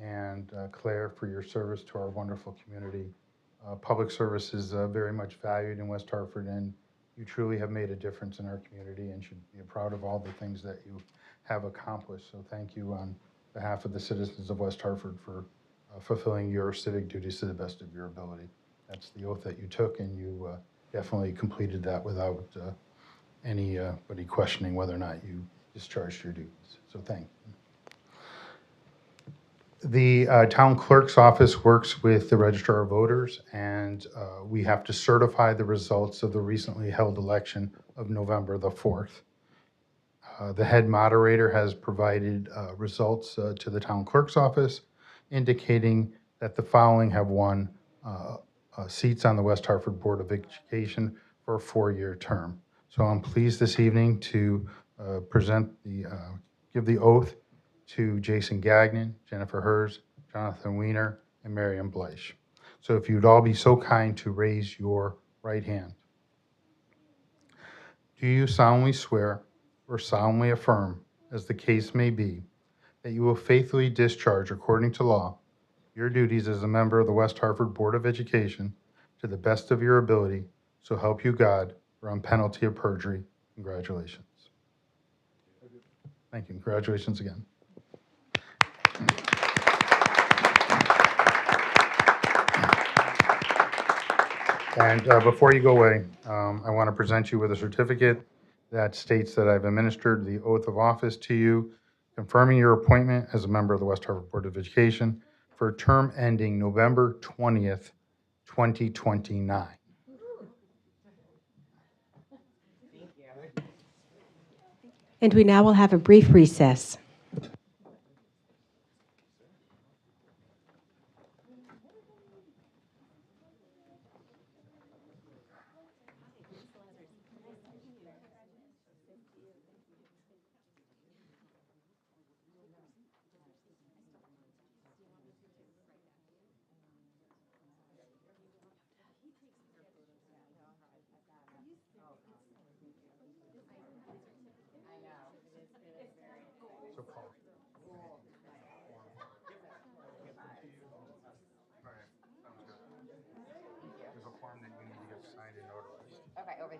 and Claire for your service to our wonderful community. Public service is very much valued in West Hartford, and you truly have made a difference in our community and should be proud of all the things that you have accomplished. So thank you on behalf of the citizens of West Hartford for fulfilling your civic duties to the best of your ability. That's the oath that you took, and you definitely completed that without anybody questioning whether or not you discharged your duties. So thank you. The town clerk's office works with the registrar of voters, and we have to certify the results of the recently held election of November the 4th. The head moderator has provided results to the town clerk's office, indicating that the following have won seats on the West Hartford Board of Education for a 4-year term. So I'm pleased this evening to give the oath to Jason Gagnon, Jennifer Hertz, Jonathan Weiner, and Miriam Bleich. So if you'd all be so kind to raise your right hand. Do you solemnly swear or solemnly affirm, as the case may be, that you will faithfully discharge, according to law, your duties as a member of the West Hartford Board of Education to the best of your ability, so help you God, or on penalty of perjury? Congratulations. Thank you. Congratulations again. And before you go away, I want to present you with a certificate that states that I've administered the oath of office to you, confirming your appointment as a member of the West Hartford Board of Education for a term ending November 20th, 2029. And we now will have a brief recess.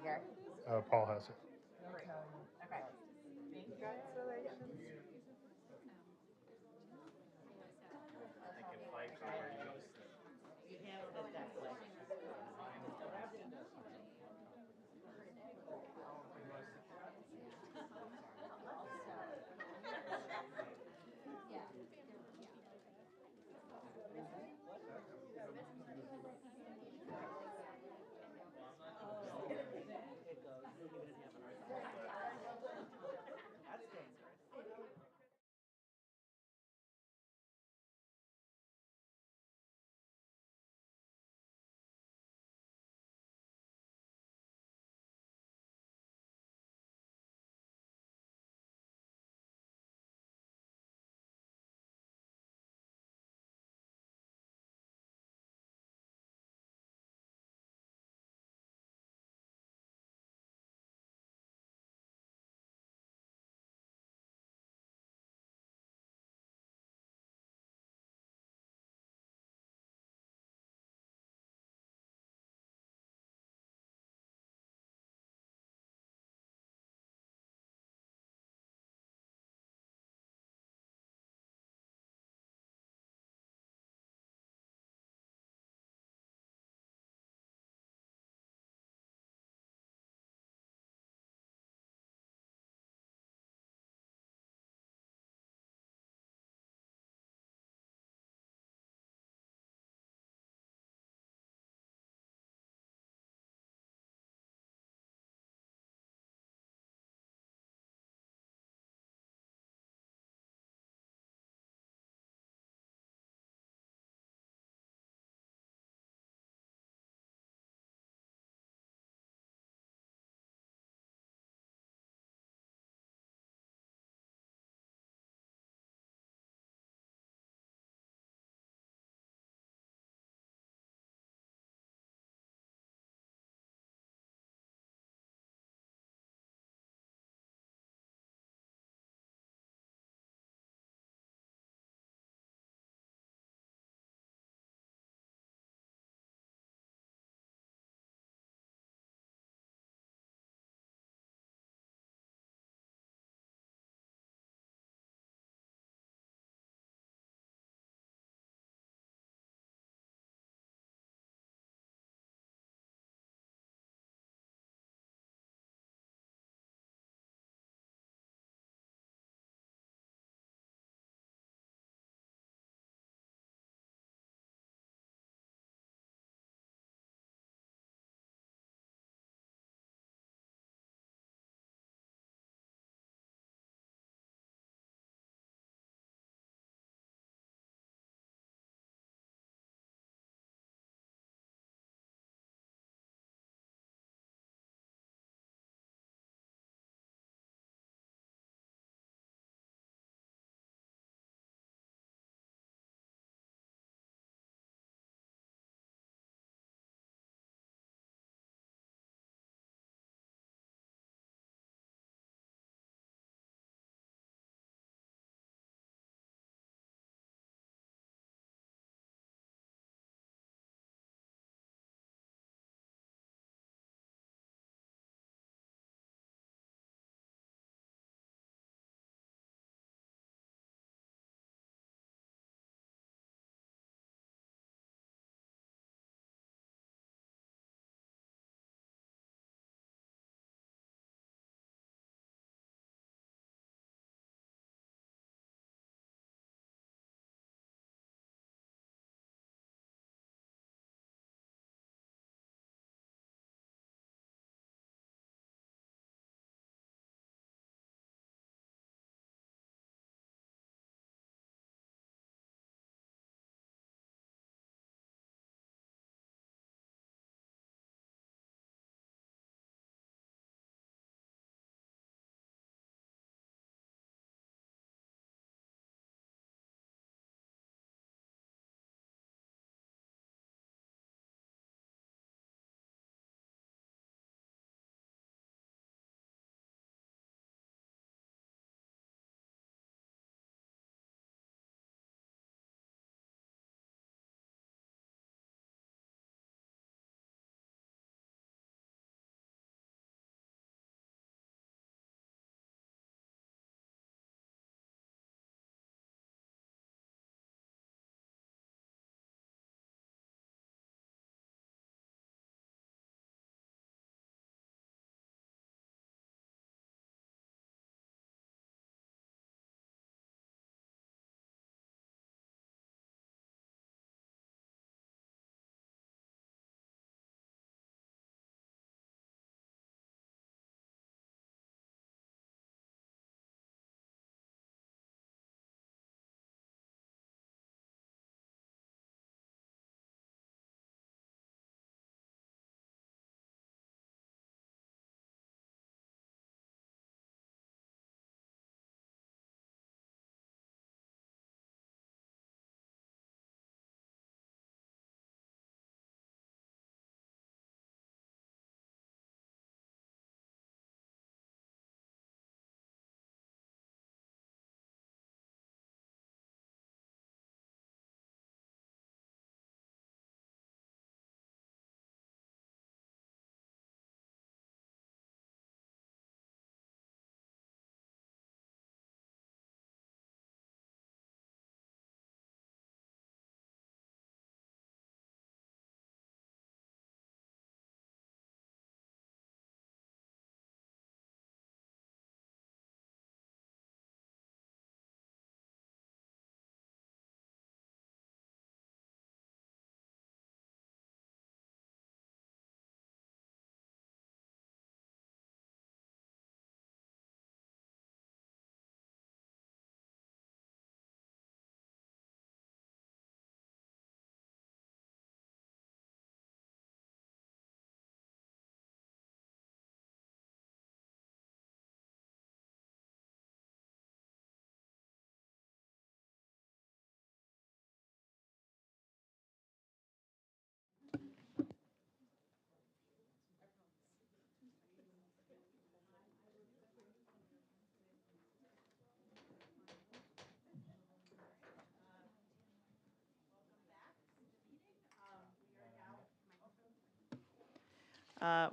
here? Paul has it. Okay.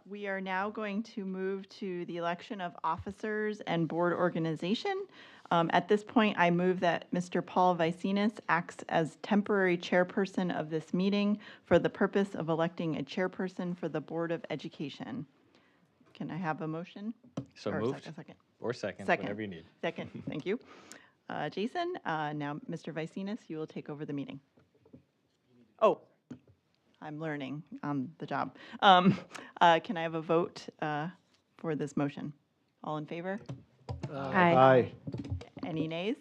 We are now going to move to the election of officers and board organization. At this point, I move that Mr. Paul Vicinis acts as temporary chairperson of this meeting for the purpose of electing a chairperson for the Board of Education. Can I have a motion? So Or moved. Second. Or second, Second. whatever you need. Second, thank you. Jason, now Mr. Vicinis, you will take over the meeting. Oh, I'm learning on the job. Can I have a vote for this motion? All in favor? Aye. Any nays?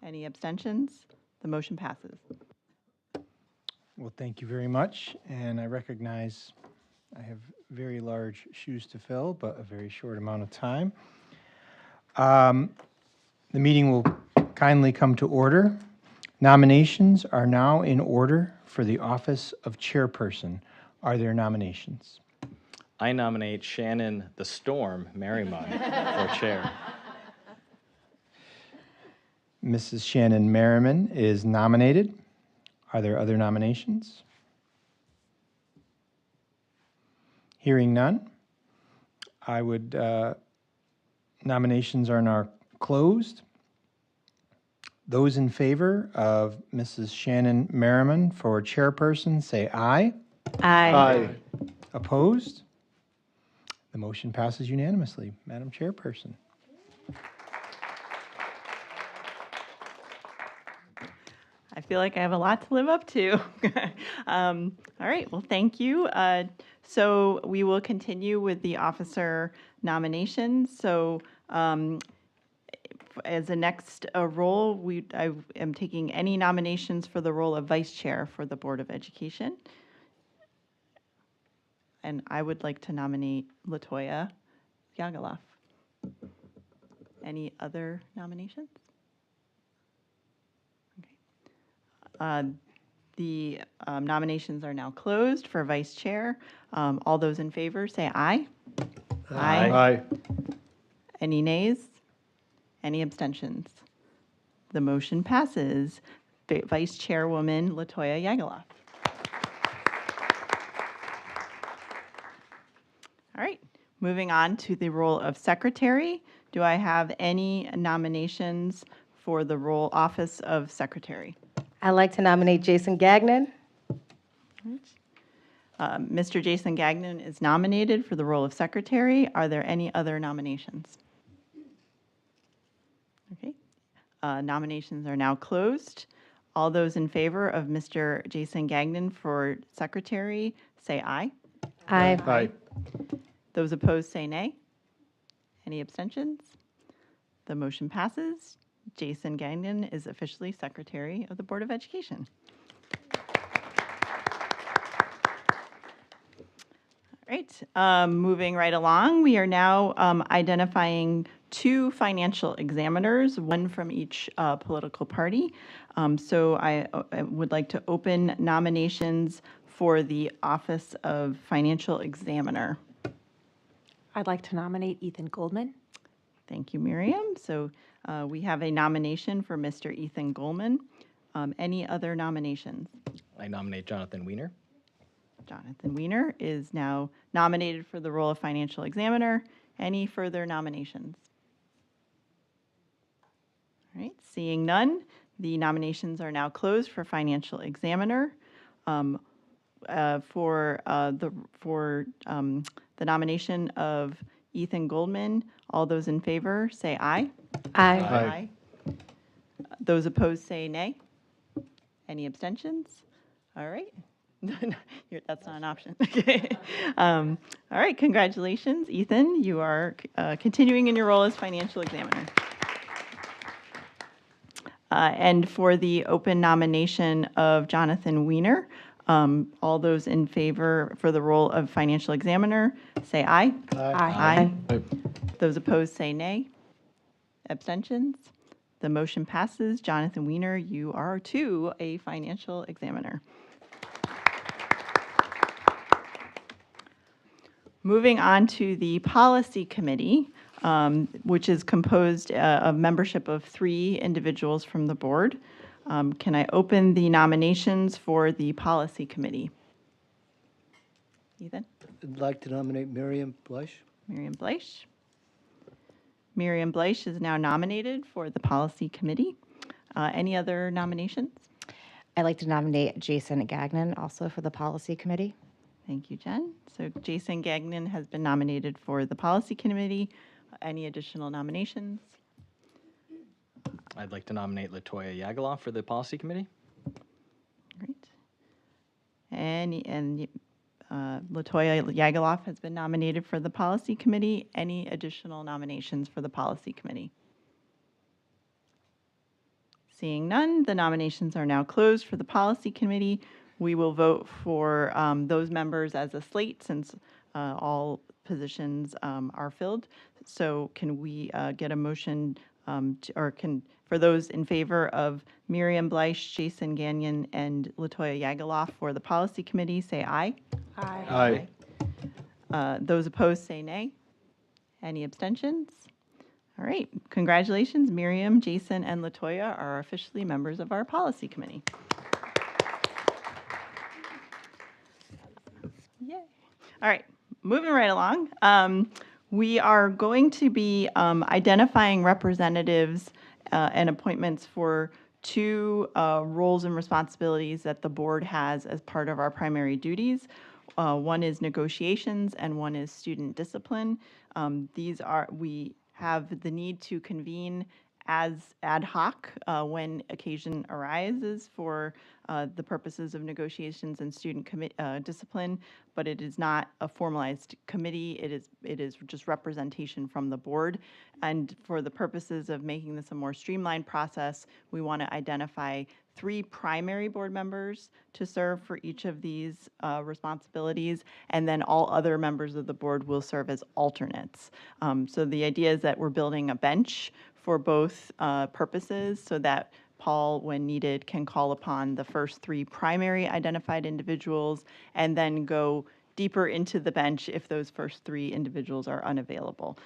Any abstentions? The motion passes. Well, thank you very much, and I recognize I have very large shoes to fill, but a very short amount of time. The meeting will kindly come to order. Nominations are now in order for the office of chairperson. Are there nominations? I nominate Shannon the Storm Merriman for chair. Mrs. Shannon Merriman is nominated. Are there other nominations? Hearing none, I would, nominations are now closed. Those in favor of Mrs. Shannon Merriman for chairperson, say aye. Aye. Opposed? The motion passes unanimously. Madam Chairperson. I feel like I have a lot to live up to. All right, well, thank you. So we will continue with the officer nominations. So as a next role, I am taking any nominations for the role of vice chair for the Board of Education. And I would like to nominate Latoya Yagaloff. Any other nominations? The nominations are now closed for vice chair. All those in favor, say aye. Aye. Any nays? Any abstentions? The motion passes. Vice Chairwoman Latoya Yagaloff. All right, moving on to the role of secretary. Do I have any nominations for the office of secretary? I'd like to nominate Jason Gagnon. Mr. Jason Gagnon is nominated for the role of secretary. Are there any other nominations? Okay. Nominations are now closed. All those in favor of Mr. Jason Gagnon for secretary, say aye. Aye. Those opposed, say nay. Any abstentions? The motion passes. Jason Gagnon is officially secretary of the Board of Education. All right, moving right along, we are now identifying two financial examiners, one from each political party. So I would like to open nominations for the office of financial examiner. I'd like to nominate Ethan Goldman. Thank you, Miriam. So we have a nomination for Mr. Ethan Goldman. Any other nominations? I nominate Jonathan Weiner. Jonathan Weiner is now nominated for the role of financial examiner. Any further nominations? All right, seeing none, the nominations are now closed for financial examiner. For the nomination of Ethan Goldman, all those in favor say aye. Aye. Those opposed say nay. Any abstentions? All right. That's not an option. Okay. All right, congratulations, Ethan. You are continuing in your role as financial examiner. And for the open nomination of Jonathan Weiner, all those in favor for the role of financial examiner, say aye. Aye. Those opposed say nay. Abstentions? The motion passes. Jonathan Weiner, you are too a financial examiner. Moving on to the policy committee, which is composed of membership of 3 individuals from the board. Can I open the nominations for the policy committee? Ethan? I'd like to nominate Miriam Blush. Miriam Bleish. Miriam Bleish is now nominated for the Policy Committee. Any other nominations? I'd like to nominate Jason Gagnon also for the Policy Committee. Thank you, Jen. So Jason Gagnon has been nominated for the Policy Committee. Any additional nominations? I'd like to nominate Latoya Yagaloff for the Policy Committee. Great. Latoya Yagaloff has been nominated for the Policy Committee. Any additional nominations for the Policy Committee? Seeing none, the nominations are now closed for the Policy Committee. We will vote for those members as a slate since all positions are filled. So can we get a motion for those in favor of Miriam Bleish, Jason Gagnon, and Latoya Yagaloff for the Policy Committee, say aye. Aye. Those opposed, say nay. Any abstentions? All right, congratulations, Miriam, Jason, and Latoya are officially members of our Policy Committee. Yay. All right, moving right along. We are going to be identifying representatives and appointments for two roles and responsibilities that the board has as part of our primary duties. One is negotiations and one is student discipline. We have the need to convene as ad hoc when occasion arises for the purposes of negotiations and student discipline, but it is not a formalized committee. It is just representation from the board. And for the purposes of making this a more streamlined process, we want to identify 3 primary board members to serve for each of these responsibilities, and then all other members of the board will serve as alternates. So the idea is that we're building a bench for both purposes so that Paul, when needed, can call upon the first 3 primary identified individuals and then go deeper into the bench if those first 3 individuals are unavailable.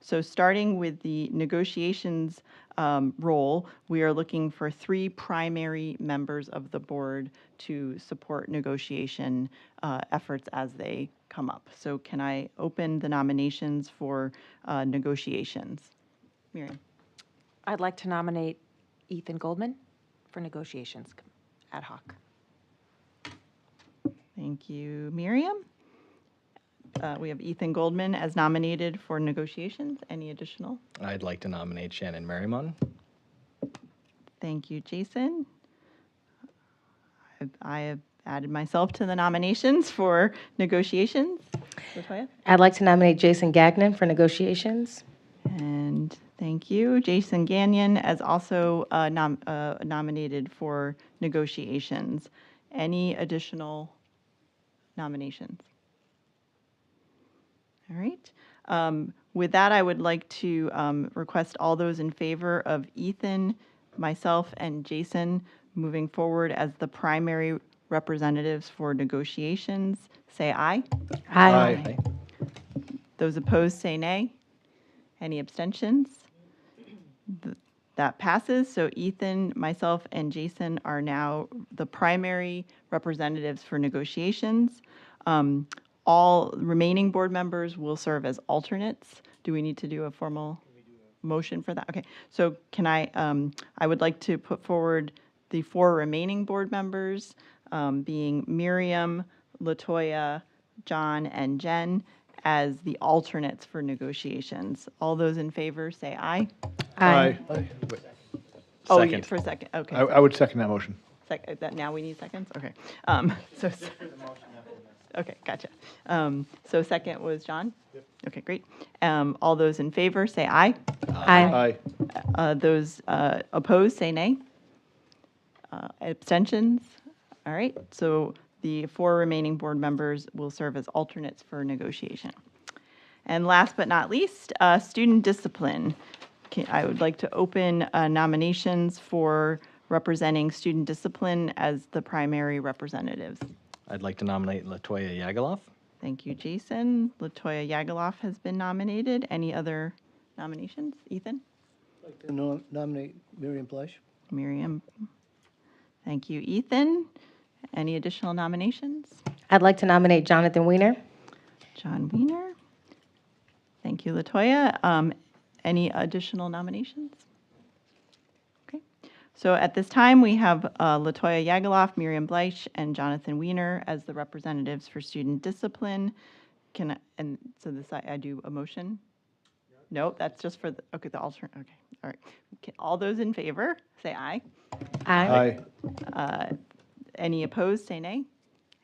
So starting with the negotiations role, we are looking for 3 primary members of the board to support negotiation efforts as they come up. So can I open the nominations for negotiations? Miriam. I'd like to nominate Ethan Goldman for negotiations ad hoc. Thank you, Miriam. We have Ethan Goldman as nominated for negotiations. Any additional? I'd like to nominate Shannon Merrimon. Thank you, Jason. I have added myself to the nominations for negotiations. Latoya? I'd like to nominate Jason Gagnon for negotiations. And thank you. Jason Gagnon as also nominated for negotiations. Any additional nominations? All right. With that, I would like to request all those in favor of Ethan, myself, and Jason moving forward as the primary representatives for negotiations, say aye. Aye. Those opposed, say nay. Any abstentions? That passes. So Ethan, myself, and Jason are now the primary representatives for negotiations. All remaining board members will serve as alternates. Do we need to do a formal motion for that? Okay. So can I would like to put forward the 4 remaining board members, being Miriam, Latoya, John, and Jen, as the alternates for negotiations. All those in favor say aye. Aye. Oh, Second. for a second. Okay. I would second that motion. Now we need seconds? Okay. Okay, gotcha. So second was John? Yep. Okay, great. All those in favor say aye. Aye. Those opposed say nay. Abstentions? All right, so the 4 remaining board members will serve as alternates for negotiation. And last but not least, student discipline. I would like to open nominations for representing student discipline as the primary representatives. I'd like to nominate Latoya Yagaloff. Thank you, Jason. Latoya Yagaloff has been nominated. Any other nominations? Ethan? I'd like to nominate Miriam Blush. Miriam. Thank you, Ethan. Any additional nominations? I'd like to nominate Jonathan Weiner. John Wiener. Thank you, Latoya. Any additional nominations? Okay. So at this time, we have Latoya Yagaloff, Miriam Bleich, and Jonathan Wiener as the representatives for student discipline. And so this, I do a motion? Nope, that's just for the alternate, okay, all right. All those in favor, say aye. Aye. Any opposed, say nay.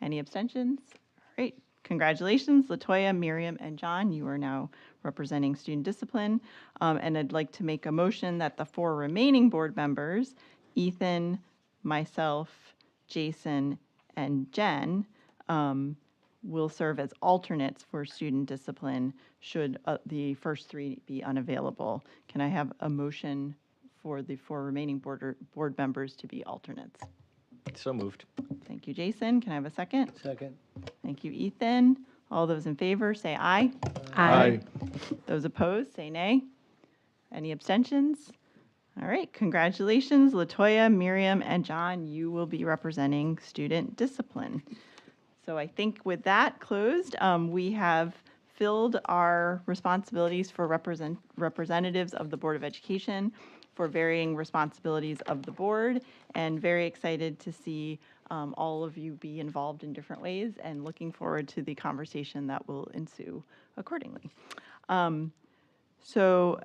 Any abstentions? All right, congratulations, Latoya, Miriam, and John. You are now representing student discipline. And I'd like to make a motion that the 4 remaining board members, Ethan, myself, Jason, and Jen, will serve as alternates for student discipline should the first 3 be unavailable. Can I have a motion for the 4 remaining board members to be alternates? So moved. Thank you, Jason. Can I have a second? Second. Thank you, Ethan. All those in favor, say aye. Aye. Those opposed, say nay. Any abstentions? All right, congratulations, Latoya, Miriam, and John. You will be representing student discipline. So I think with that closed, we have filled our responsibilities for representatives of the Board of Education for varying responsibilities of the board, and very excited to see all of you be involved in different ways, and looking forward to the conversation that will ensue accordingly. So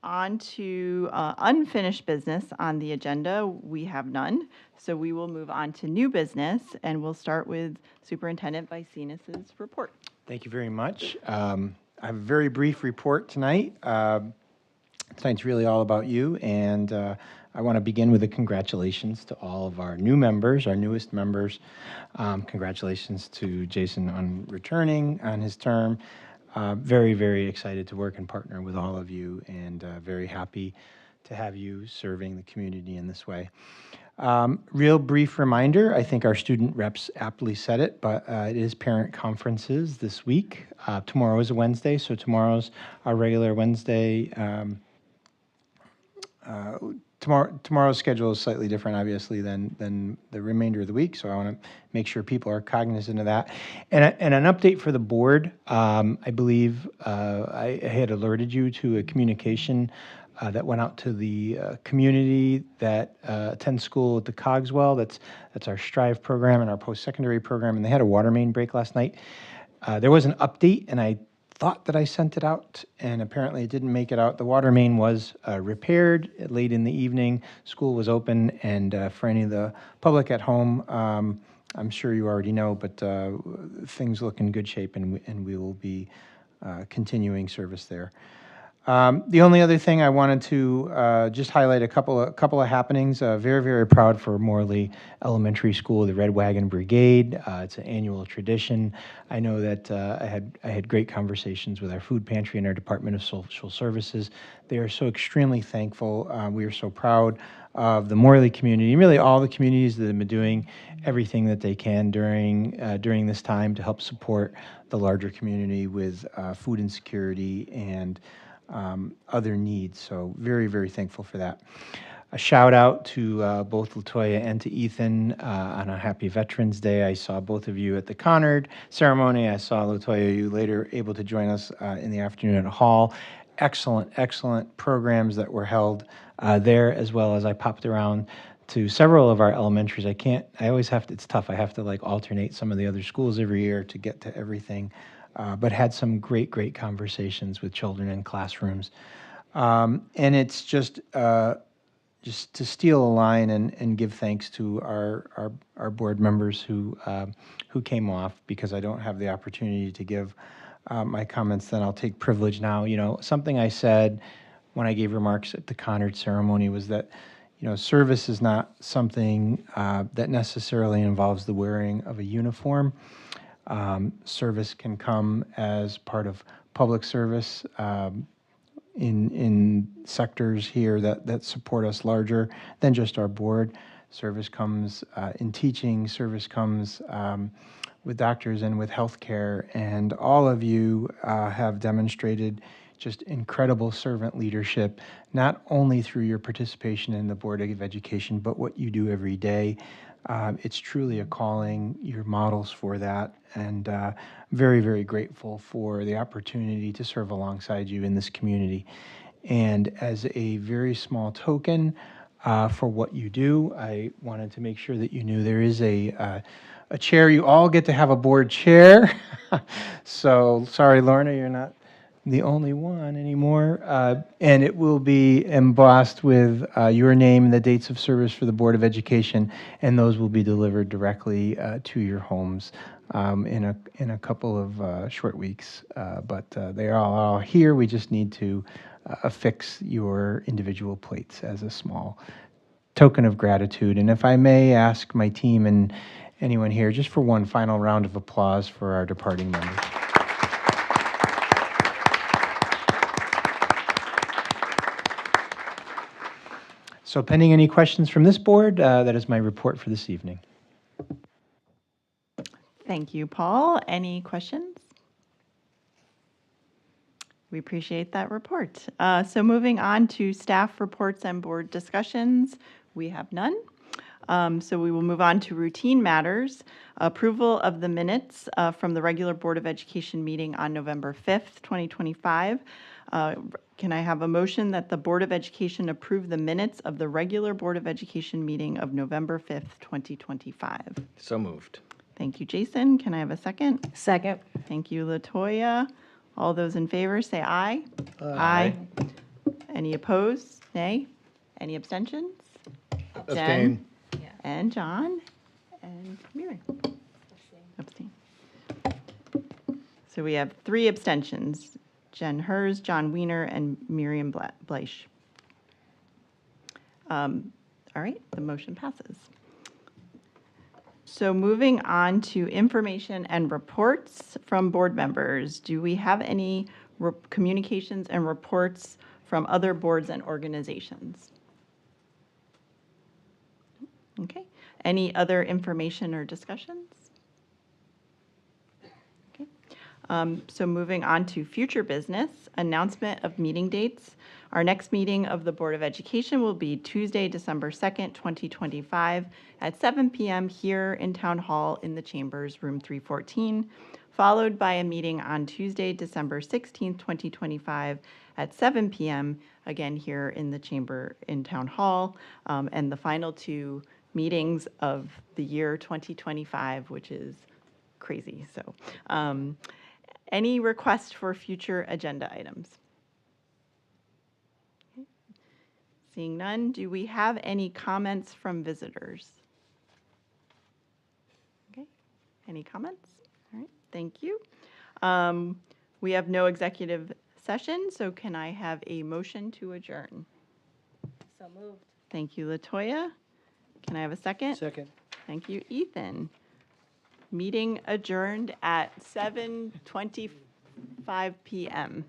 on to unfinished business on the agenda. We have none. So we will move on to new business, and we'll start with Superintendent Vicenius's report. Thank you very much. I have a very brief report tonight. Tonight's really all about you, and I want to begin with a congratulations to all of our new members, our newest members. Congratulations to Jason on returning on his term. Very, very excited to work and partner with all of you, and very happy to have you serving the community in this way. Real brief reminder, I think our student reps aptly said it, but it is parent conferences this week. Tomorrow is a Wednesday, so tomorrow's our regular Wednesday. Tomorrow's schedule is slightly different, obviously, than the remainder of the week, so I want to make sure people are cognizant of that. And an update for the board, I believe I had alerted you to a communication that went out to the community that attends school at the Cogswell. That's our Strive program and our post-secondary program, and they had a water main break last night. There was an update, and I thought that I sent it out, and apparently it didn't make it out. The water main was repaired late in the evening. School was open, and for any of the public at home, I'm sure you already know, but things look in good shape, and we will be continuing service there. The only other thing I wanted to just highlight a couple of happenings. Very, very proud for Morley Elementary School, the Red Wagon Brigade. It's an annual tradition. I know that I had great conversations with our food pantry and our Department of Social Services. They are so extremely thankful. We are so proud of the Morley community, really all the communities that have been doing everything that they can during this time to help support the larger community with food insecurity and other needs. So very, very thankful for that. A shout out to both Latoya and to Ethan on a happy Veterans Day. I saw both of you at the Conard ceremony. I saw Latoya, you later able to join us in the afternoon at Hall. Excellent, excellent programs that were held there, as well as I popped around to several of our elementaries. I always have to, it's tough. I have to like alternate some of the other schools every year to get to everything. But had some great, great conversations with children in classrooms. And it's just to steal a line and give thanks to our board members who came off, because I don't have the opportunity to give my comments, then I'll take privilege now. You know, something I said when I gave remarks at the Conard ceremony was that, you know, service is not something that necessarily involves the wearing of a uniform. Service can come as part of public service in sectors here that support us larger than just our board. Service comes in teaching, service comes with doctors and with healthcare, and all of you have demonstrated just incredible servant leadership, not only through your participation in the Board of Education, but what you do every day. It's truly a calling. You're models for that, and very, very grateful for the opportunity to serve alongside you in this community. And as a very small token for what you do, I wanted to make sure that you knew there is a chair. You all get to have a board chair. So sorry, Lorna, you're not the only one anymore. And it will be embossed with your name and the dates of service for the Board of Education, and those will be delivered directly to your homes in a couple of short weeks. But they are all here. We just need to affix your individual plates as a small token of gratitude. And if I may ask my team and anyone here just for one final round of applause for our departing members. So pending any questions from this board, that is my report for this evening. Thank you, Paul. Any questions? We appreciate that report. So moving on to staff reports and board discussions, we have none. So we will move on to routine matters. Approval of the minutes from the regular Board of Education meeting on November 5th, 2025. Can I have a motion that the Board of Education approve the minutes of the regular Board of Education meeting of November 5th, 2025? So moved. Thank you, Jason. Can I have a second? Second. Thank you, LaToya. All those in favor, say aye. Aye. Any opposed? Nay. Any abstentions? Jen? And John? And Mary? Abstain. So we have 3 abstentions. Jen Hers, John Wiener, and Miriam Bleish. All right, the motion passes. So moving on to information and reports from board members. Do we have any communications and reports from other boards and organizations? Okay. Any other information or discussions? Okay. So moving on to future business, announcement of meeting dates. Our next meeting of the Board of Education will be Tuesday, December 2nd, 2025 at 7 p.m. here in Town Hall in the Chambers, room 314, followed by a meeting on Tuesday, December 16th, 2025 at 7 p.m. again here in the Chamber in Town Hall, and the final 2 meetings of the year 2025, which is crazy. So any requests for future agenda items? Okay. Seeing none, do we have any comments from visitors? Okay, any comments? All right, thank you. We have no executive session, so can I have a motion to adjourn? So moved. Thank you, LaToya. Can I have a second? Second. Thank you, Ethan. Meeting adjourned at 7:25 p.m.